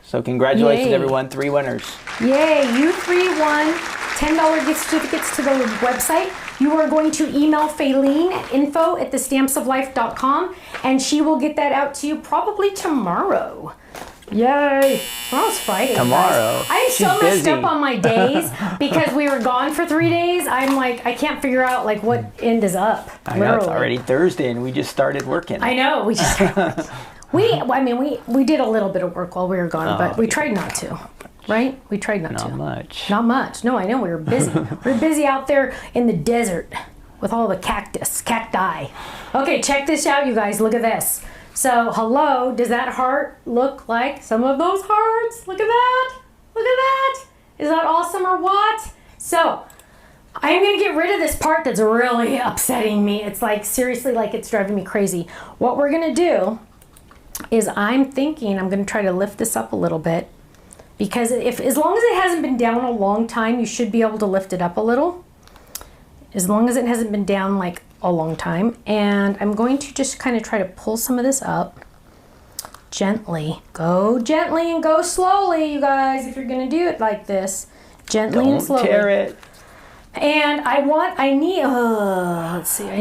So congratulations, Yay. everyone. 3 winners. Yay, you 3 won $10 gift certificates to the website. You are going to email Faylene, info@thestampsoflife.com, and she will get that out to you probably tomorrow. Yay. Tomorrow's Friday. Tomorrow. Guys. I'm so busy. messed up on my days because we were gone for 3 days. I'm like, I can't figure out like what end is up. I know, it's already Thursday and we just started working. I know. We just we did a little bit of work while we were gone, but we tried not to. Right? We tried not to. Not much. Not much. No, I know. We were busy. We were busy out there in the desert with all the cacti. Okay, check this out, you guys. Look at this. So, hello. Does that heart look like some of those hearts? Look at that. Look at that. Is that awesome or what? So, I'm going to get rid of this part that's really upsetting me. It's like, seriously, like it's driving me crazy. What we're going to do is I'm thinking I'm going to try to lift this up a little bit. Because as long as it hasn't been down a long time, you should be able to lift it up a little. As long as it hasn't been down like a long time. And I'm going to just kind of try to pull some of this up gently. Go gently and go slowly, you guys, if you're going to do it like this. Gently and slowly. Don't tear it. And I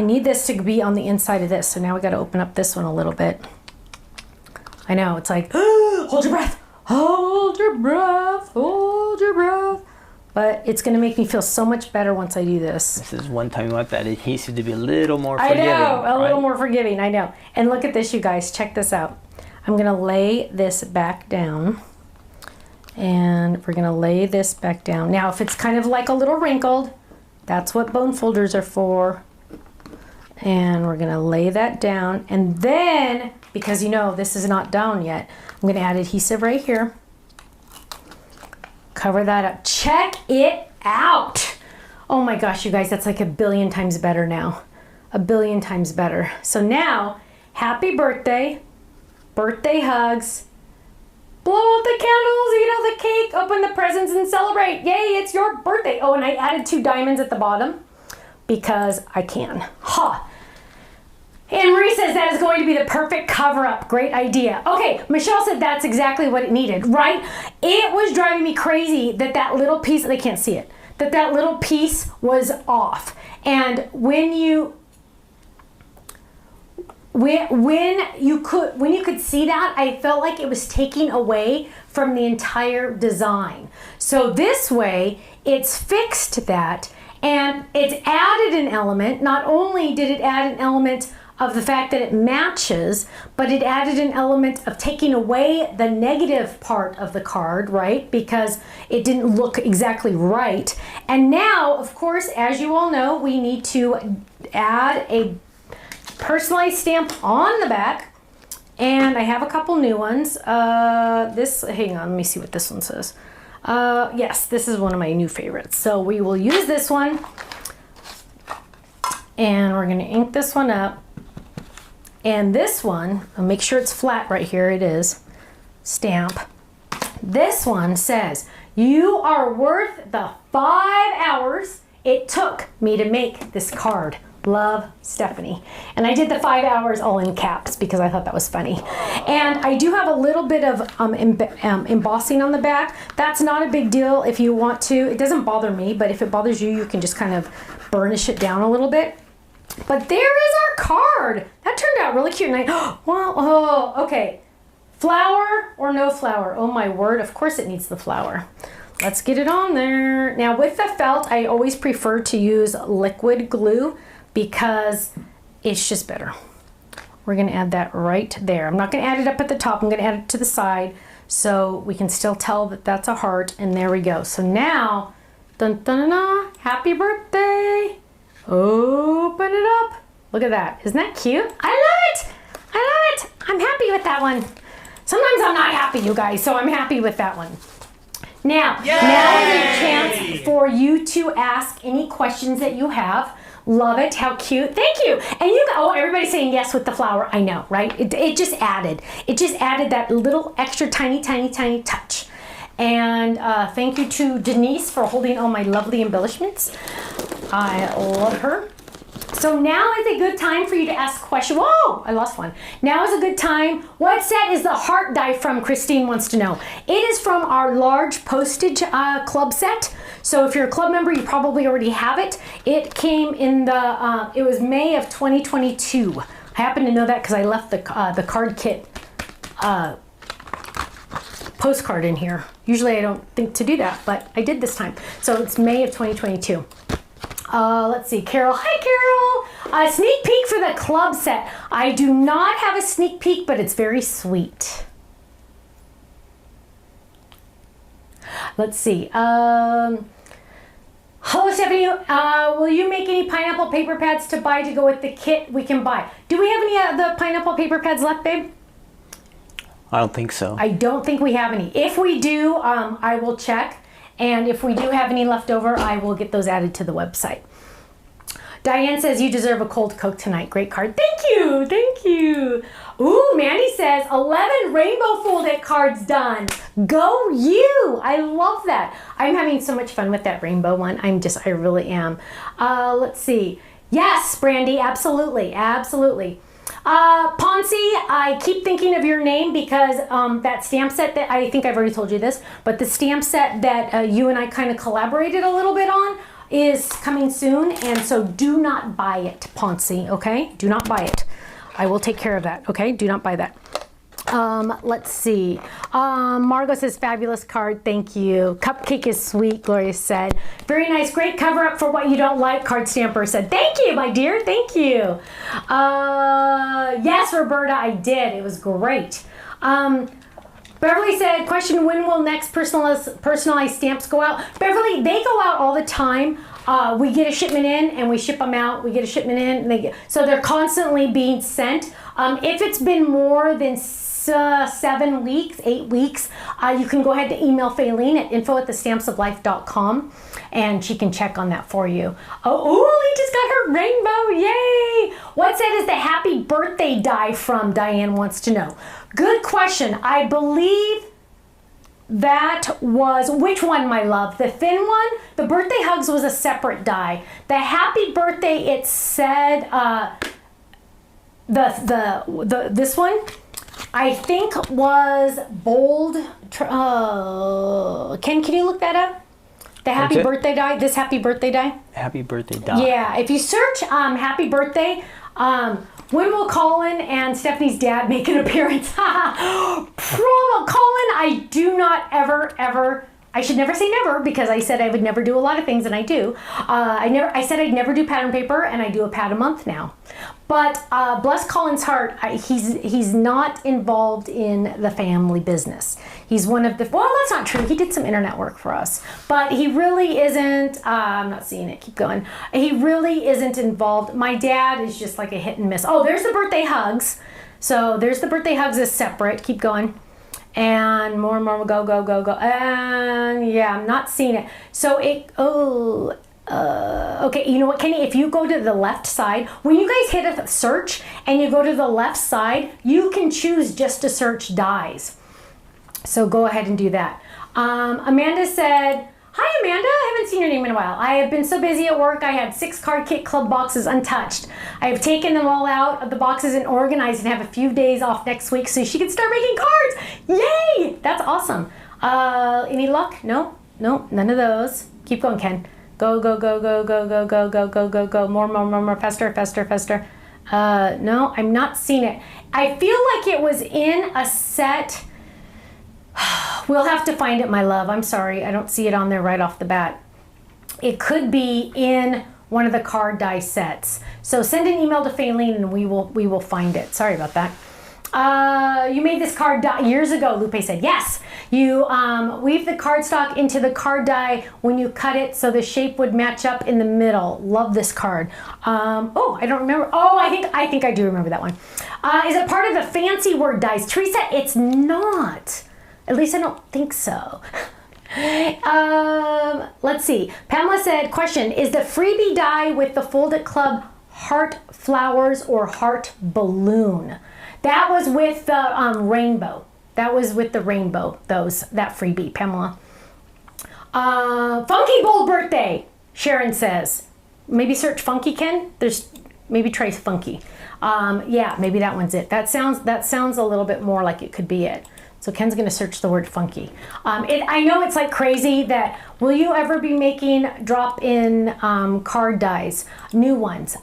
need this to be on the inside of this. So now we got to open up this one a little bit. I know, it's like, hold your breath. Hold your breath, hold your breath. But it's going to make me feel so much better once I do this. This is one time you want that adhesive to be a little more forgiving. I know, a little more forgiving, I know. And look at this, you guys. Check this out. I'm going to lay this back down. And we're going to lay this back down. Now, if it's kind of like a little wrinkled, that's what bone folders are for. And we're going to lay that down. And then, because you know this is not down yet, I'm going to add adhesive right here. Cover that up. Check it out. Oh my gosh, you guys, that's like 1,000,000,000 times better now. 1,000,000,000 times better. So now, happy birthday, birthday hugs, blow out the candles, eat out the cake, open the presents and celebrate. Yay, it's your birthday. Oh, and I added 2 diamonds at the bottom because I can. Ha! And Marie says that is going to be the perfect cover-up. Great idea. Okay, Michelle said that's exactly what it needed, right? It was driving me crazy that little piece, they can't see it, that little piece was off. And when you could see that, I felt like it was taking away from the entire design. So this way, it's fixed that, and it's added an element. Not only did it add an element of the fact that it matches, but it added an element of taking away the negative part of the card, right? Because it didn't look exactly right. And now, of course, as you all know, we need to add a personalized stamp on the back. And I have a couple new ones. Hang on, let me see what this one says. Yes, this is one of my new favorites. So we will use this one. And we're gonna ink this one up. And this one, I'll make sure it's flat right here, it is, stamp. This one says, you are worth the 5 hours it took me to make this card. Love, Stephanie. And I did the 5 hours all in caps because I thought that was funny. And I do have a little bit of embossing on the back. That's not a big deal if you want to. It doesn't bother me, but if it bothers you, you can just kind of burnish it down a little bit. But there is our card. That turned out really cute. And okay. Flower or no flower? Oh my word, of course it needs the flower. Let's get it on there. Now with the felt, I always prefer to use liquid glue because it's just better. We're gonna add that right there. I'm not gonna add it up at the top, I'm gonna add it to the side so we can still tell that that's a heart, and there we go. So now, dun dun dun, dun, happy birthday. Open it up. Look at that. Isn't that cute? I love it. I love it. I'm happy with that one. Sometimes I'm not happy, you guys, so I'm happy with that one. Now is a chance for you to ask any questions that you have. Love it. How cute. Thank you. And everybody's saying yes with the flower. I know, right? It just added. It just added that little extra tiny touch. And thank you to Denise for holding all my lovely embellishments. I love her. So now is a good time for you to ask questions. Whoa, I lost one. Now is a good time. What set is the heart die from? Christine wants to know. It is from our large postage club set. So if you're a club member, you probably already have it. It came in it was May of 2022. I happen to know that because I left the card kit postcard in here. Usually I don't think to do that, but I did this time. So it's May of 2022. Let's see, Carol. Hi, Carol. A sneak peek for the club set. I do not have a sneak peek, but it's very sweet. Let's see. Hello, Stephanie. Will you make any pineapple paper pads to buy to go with the kit we can buy? Do we have any of the pineapple paper pads left, babe? I don't think so. I don't think we have any. If we do, I will check. And if we do have any left over, I will get those added to the website. Diane says, you deserve a cold Coke tonight. Great card. Thank you. Thank you. Ooh, Mandy says, 11 rainbow folded cards done. Go you. I love that. I'm having so much fun with that rainbow one. I really am. Let's see. Yes, Brandy, absolutely. Absolutely. Ponzi, I keep thinking of your name because that stamp set that, I think I've already told you this, but the stamp set that you and I kind of collaborated a little bit on is coming soon, and so do not buy it, Ponzi, okay? Do not buy it. I will take care of that, okay? Do not buy that. Let's see. Margot says, fabulous card. Thank you. Cupcake is sweet, Gloria said. Very nice. Great cover up for what you don't like, Card Stamper said. Thank you, my dear. Thank you. Yes, Roberta, I did. It was great. Beverly said, question, when will next personalized stamps go out? Beverly, they go out all the time. We get a shipment in and we ship them out. We get a shipment in, and so they're constantly being sent. If it's been more than 7 weeks, 8 weeks, you can go ahead to email Faylene at info@thestampsoflife.com and she can check on that for you. Lee just got her rainbow, yay! What set is the happy birthday die from? Diane wants to know. Good question. I believe that was, which one, my love? The thin one? The birthday hugs was a separate die. The happy birthday, it said, this one, I think was bold. Ken, can you look that up? The happy birthday die, this happy birthday die? Happy birthday die. Yeah, if you search happy birthday, when will Colin and Stephanie's dad make an appearance? Colin, I do not ever, I should never say never because I said I would never do a lot of things and I do. I said I'd never do pattern paper and I do a pad a month now. But bless Colin's heart, he's not involved in the family business. He's one of the, well, that's not true. He did some internet work for us, but he really isn't, I'm not seeing it, keep going. He really isn't involved. My dad is just like a hit and miss. Oh, there's the birthday hugs. So there's the birthday hugs is separate. Keep going. And more, go. And yeah, I'm not seeing it. So okay, you know what, Kenny, if you go to the left side, when you guys hit a search and you go to the left side, you can choose just to search dies. So go ahead and do that. Amanda said, hi Amanda, I haven't seen your name in a while. I have been so busy at work, I had 6 card kit club boxes untouched. I have taken them all out of the boxes and organized and have a few days off next week so she can start making cards. Yay, that's awesome. Any luck? No, none of those. Keep going, Ken. Go. More, faster. No, I'm not seeing it. I feel like it was in a set. We'll have to find it, my love. I'm sorry, I don't see it on there right off the bat. It could be in one of the card die sets. So send an email to Faylene and we will find it. Sorry about that. You made this card die years ago, Lupe said. Yes, you weave the cardstock into the card die when you cut it so the shape would match up in the middle. Love this card. Oh, I don't remember. Oh, I think I do remember that one. Is it part of the fancy word dies? Teresa, it's not. At least I don't think so. Let's see. Pamela said, question, is the freebie die with the Fold It Club heart flowers or heart balloon? That was with the rainbow. That was with the rainbow, that freebie, Pamela. Funky Bold Birthday, Sharon says. Maybe search Funky, Ken. Maybe try Funky. Yeah, maybe that one's it. That sounds a little bit more like it could be it. So Ken's going to search the word funky. I know it's like crazy that, will you ever be making drop-in card dies? New ones.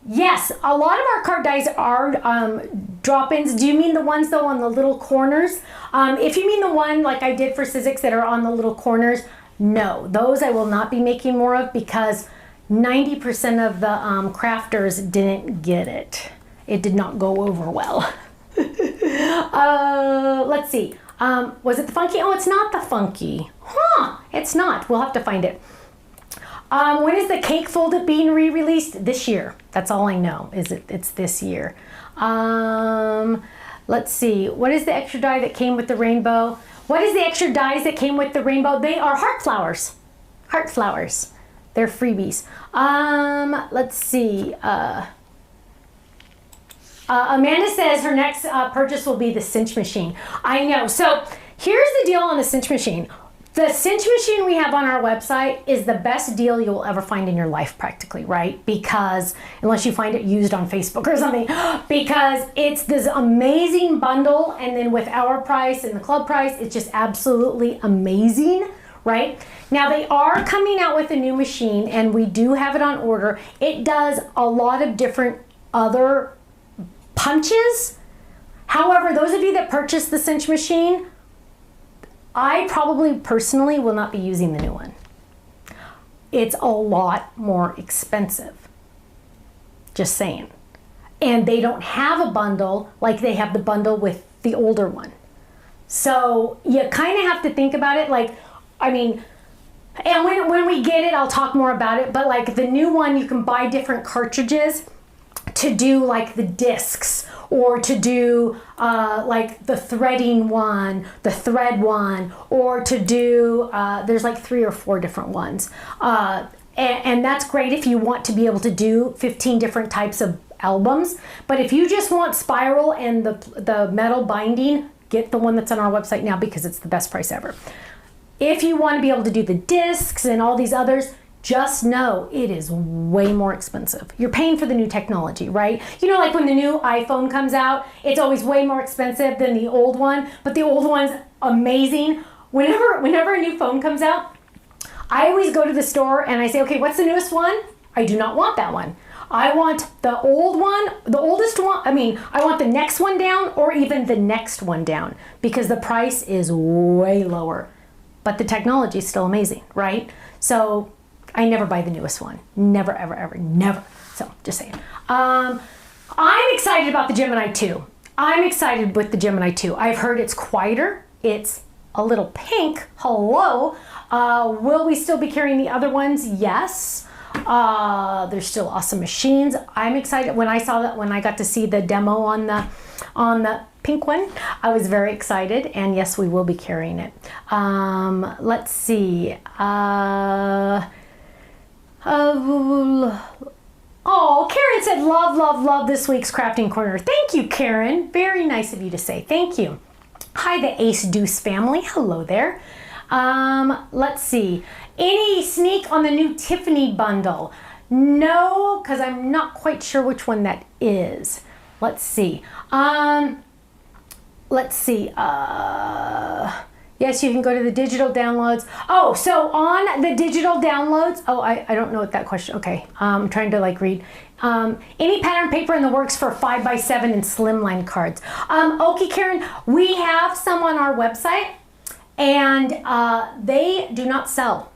Yes, a lot of our card dies are drop-ins. Do you mean the ones though on the little corners? If you mean the one like I did for Sizzix that are on the little corners, no. Those I will not be making more of because 90% of the crafters didn't get it. It did not go over well. Let's see. Was it the funky? Oh, it's not the funky. Huh, it's not. We'll have to find it. When is the cake folded being re-released? This year. That's all I know. It's this year. Let's see. What is the extra die that came with the rainbow? What is the extra dies that came with the rainbow? They are heart flowers. Heart flowers. They're freebies. Let's see. Amanda says her next purchase will be the cinch machine. I know. So here's the deal on the cinch machine. The cinch machine we have on our website is the best deal you'll ever find in your life practically, right? Because, unless you find it used on Facebook or something, because it's this amazing bundle, and then with our price and the club price, it's just absolutely amazing, right? Now they are coming out with a new machine and we do have it on order. It does a lot of different other punches. However, those of you that purchase the cinch machine, I probably personally will not be using the new one. It's a lot more expensive. Just saying. And they don't have a bundle like they have the bundle with the older one. So you kind of have to think about it like, I mean, and when we get it, I'll talk more about it, but like the new one, you can buy different cartridges to do like the discs, or to do like the threading one, the thread one, or to do, there's like 3 or 4 different ones. And that's great if you want to be able to do 15 different types of albums. But if you just want spiral and the metal binding, get the one that's on our website now because it's the best price ever. If you want to be able to do the discs and all these others, just know it is way more expensive. You're paying for the new technology, right? You know, like when the new iPhone comes out, it's always way more expensive than the old one, but the old one's amazing. Whenever a new phone comes out, I always go to the store and I say, okay, what's the newest one? I do not want that one. I want the old one, the oldest one. I mean, I want the next one down or even the next one down because the price is way lower, but the technology is still amazing, right? So I never buy the newest one. Never, ever, ever, never. So just saying. I'm excited about the Gemini 2. I'm excited with the Gemini 2. I've heard it's quieter. It's a little pink. Hello. Will we still be carrying the other ones? Yes. They're still awesome machines. I'm excited. When I saw that, when I got to see the demo on the pink one, I was very excited, and yes, we will be carrying it. Let's see. Oh, Karen said, love, love, love this week's Crafting Corner. Thank you, Karen. Very nice of you to say. Thank you. Hi, the Ace Deuce family. Hello there. Let's see. Any sneak on the new Tiffany bundle? No, because I'm not quite sure which one that is. Let's see. Yes, you can go to the digital downloads. Oh, so on the digital downloads, I don't know what that question, okay. I'm trying to like read. Any pattern paper in the works for 5x7 and slimline cards? Okay, Karen, we have some on our website and they do not sell.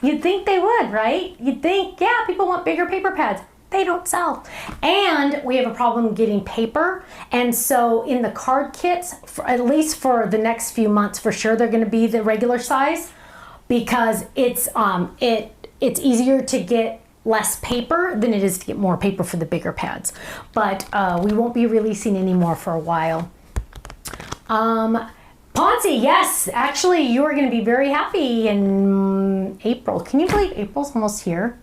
You'd think they would, right? You'd think, yeah, people want bigger paper pads. They don't sell. And we have a problem getting paper. And so in the card kits, at least for the next few months, for sure, they're going to be the regular size because it's easier to get less paper than it is to get more paper for the bigger pads. But we won't be releasing any more for a while. Ponzi, yes, actually, you are going to be very happy in April. Can you believe April's almost here?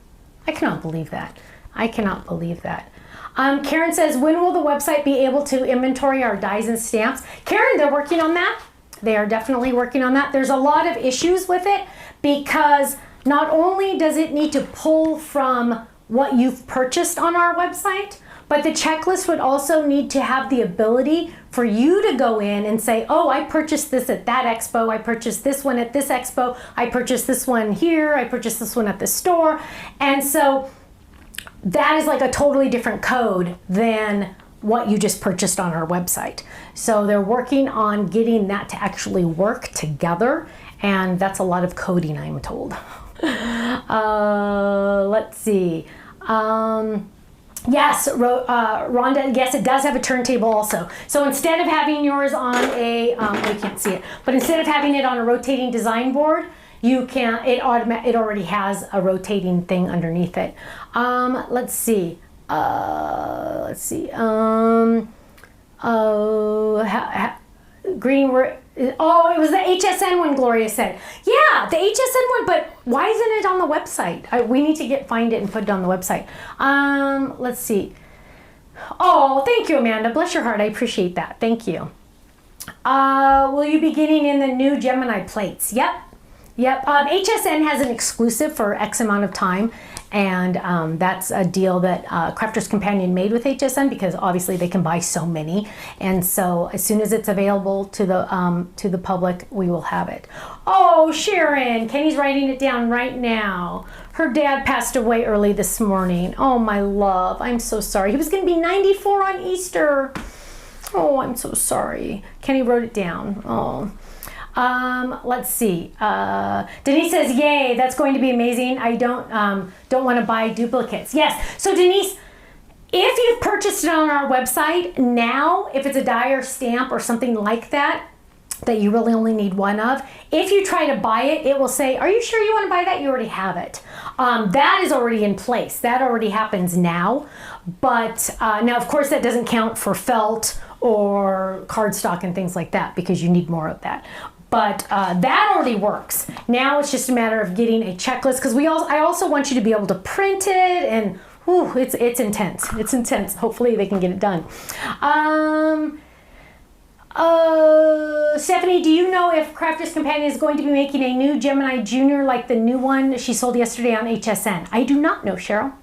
I cannot believe that. I cannot believe that. Karen says, when will the website be able to inventory our dies and stamps? Karen, they're working on that. They are definitely working on that. There's a lot of issues with it because not only does it need to pull from what you've purchased on our website, but the checklist would also need to have the ability for you to go in and say, oh, I purchased this at that expo, I purchased this one at this expo, I purchased this one here, I purchased this one at the store. And so that is like a totally different code than what you just purchased on our website. So they're working on getting that to actually work together, and that's a lot of coding, I'm told. Let's see. Yes, Rhonda, yes, it does have a turntable also. So instead of having yours on a, you can't see it, but instead of having it on a rotating design board, you can, it already has a rotating thing underneath it. Let's see. Green, oh, it was the HSN one, Gloria said. Yeah, the HSN one, but why isn't it on the website? We need to find it and put it on the website. Let's see. Oh, thank you, Amanda. Bless your heart. I appreciate that. Thank you. Will you be getting in the new Gemini plates? Yep. Yep. HSN has an exclusive for X amount of time, and that's a deal that Crafter's Companion made with HSN because obviously they can buy so many, and so as soon as it's available to the public, we will have it. Oh, Sharon, Kenny's writing it down right now. Her dad passed away early this morning. Oh, my love, I'm so sorry. He was going to be 94 on Easter. Oh, I'm so sorry. Kenny wrote it down. Oh. Let's see. Denise says, yay, that's going to be amazing. I don't want to buy duplicates. Yes. So Denise, if you've purchased it on our website, now, if it's a die or stamp or something like that, that you really only need one of, if you try to buy it, it will say, are you sure you want to buy that? You already have it. That is already in place. That already happens now. But now, of course, that doesn't count for felt or cardstock and things like that because you need more of that. But that already works. Now it's just a matter of getting a checklist because I also want you to be able to print it, and whew, it's intense. It's intense. Hopefully they can get it done. Stephanie, do you know if Crafter's Companion is going to be making a new Gemini Junior like the new one she sold yesterday on HSN? I do not know, Cheryl.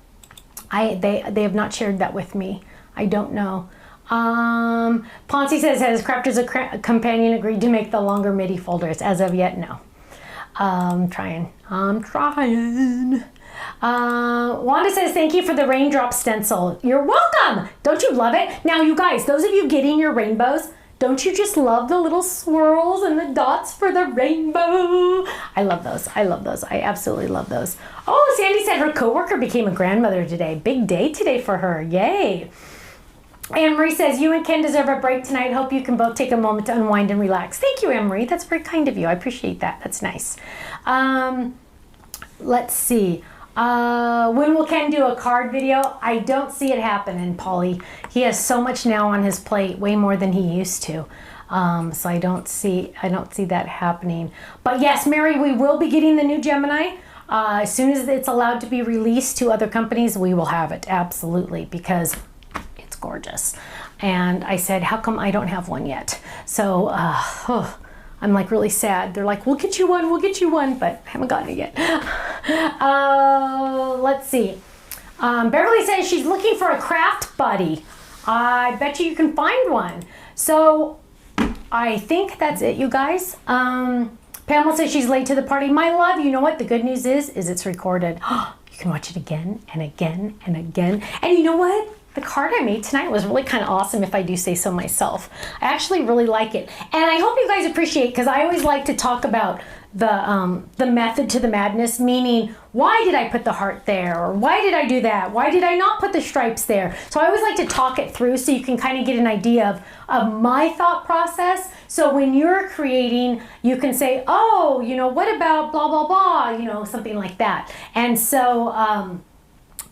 They have not shared that with me. I don't know. Ponzi says, has Crafter's Companion agreed to make the longer MIDI folders? As of yet, no. I'm trying. Wanda says, thank you for the raindrop stencil. You're welcome. Don't you love it? Now, you guys, those of you getting your rainbows, don't you just love the little swirls and the dots for the rainbow? I love those. I love those. I absolutely love those. Oh, Sandy said her coworker became a grandmother today. Big day today for her. Yay. Anne Marie says, you and Ken deserve a break tonight. Hope you can both take a moment to unwind and relax. Thank you, Anne Marie. That's very kind of you. I appreciate that. That's nice. Let's see. When will Ken do a card video? I don't see it happening, Polly. He has so much now on his plate, way more than he used to. So I don't see that happening. But yes, Mary, we will be getting the new Gemini. As soon as it's allowed to be released to other companies, we will have it. Absolutely, because it's gorgeous. And I said, how come I don't have one yet? So I'm like really sad. They're like, we'll get you one, but I haven't gotten it yet. Let's see. Beverly says she's looking for a craft buddy. I bet you can find one. So I think that's it, you guys. Pamela says she's late to the party. My love, you know what? The good news is it's recorded. You can watch it again and again and again. And you know what? The card I made tonight was really kind of awesome, if I do say so myself. I actually really like it. And I hope you guys appreciate, because I always like to talk about the method to the madness, meaning why did I put the heart there? Or why did I do that? Why did I not put the stripes there? So I always like to talk it through so you can kind of get an idea of my thought process. So when you're creating, you can say, oh, you know, what about blah, blah, blah, you know, something like that. And so,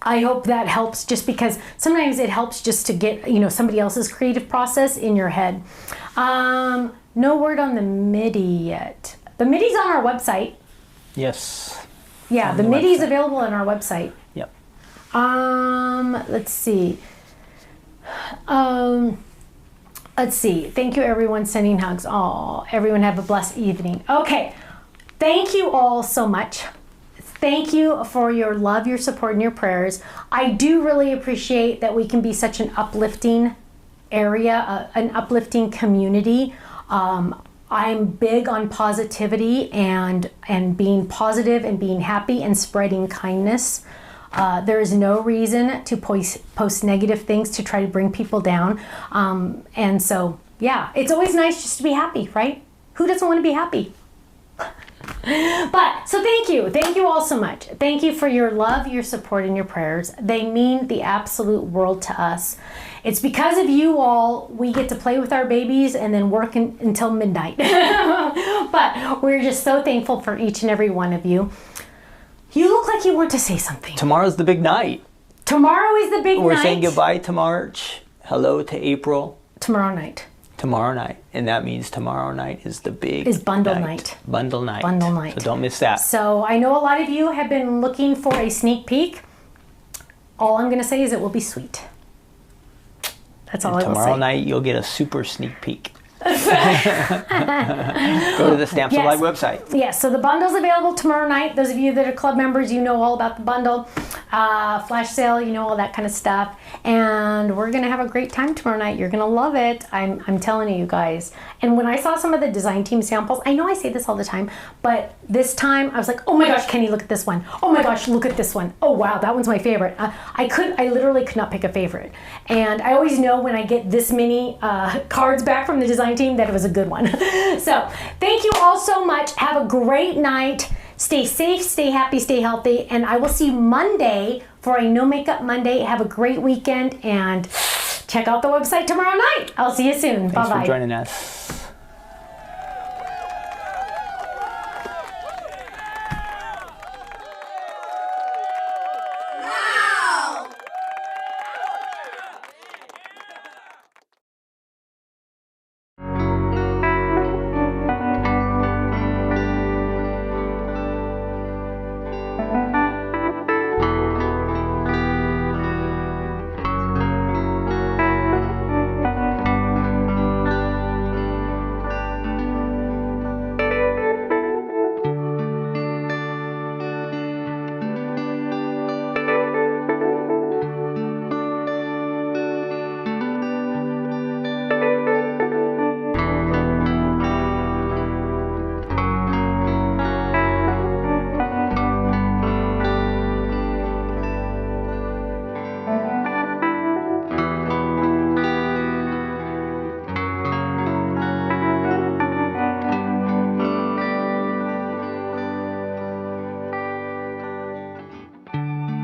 I hope that helps, just because sometimes it helps just to get, you know, somebody else's creative process in your head. No word on the MIDI yet. The MIDI's on our website. Yes. Yeah, the MIDI's available on our website. Yep. Let's see. Let's see. Thank you, everyone, sending hugs. Oh, everyone have a blessed evening. Okay. Thank you all so much. Thank you for your love, your support, and your prayers. I do really appreciate that we can be such an uplifting area, an uplifting community. I'm big on positivity and being positive and being happy and spreading kindness. There is no reason to post negative things to try to bring people down. And so, yeah, it's always nice just to be happy, right? Who doesn't want to be happy? But, so thank you. Thank you all so much. Thank you for your love, your support, and your prayers. They mean the absolute world to us. It's because of you all we get to play with our babies and then work until midnight. But we're just so thankful for each and every one of you. You look like you want to say something. Tomorrow's the big night. Tomorrow is the big night. We're saying goodbye to March. Hello to April. Tomorrow night. Tomorrow night. And that means tomorrow night is the big bundle night. Bundle night. Bundle night. So don't miss that. So I know a lot of you have been looking for a sneak peek. All I'm going to say is it will be sweet. That's all I will say. Tomorrow night you'll get a super sneak peek. Go to the Stamps of Life website. Yes, so the bundle's available tomorrow night. Those of you that are club members, you know all about the bundle. Flash sale, you know all that kind of stuff. And we're going to have a great time tomorrow night. You're going to love it. I'm telling you guys. And when I saw some of the design team samples, I know I say this all the time, but this time I was like, oh my gosh, Kenny, look at this one. Oh my gosh, look at this one. Oh wow, that one's my favorite. I literally could not pick a favorite. And I always know when I get this many cards back from the design team that it was a good one. So thank you all so much. Have a great night. Stay safe, stay happy, stay healthy, and I will see you Monday for a No Makeup Monday. Have a great weekend and check out the website tomorrow night. I'll see you soon. Thanks Bye-bye. for joining us.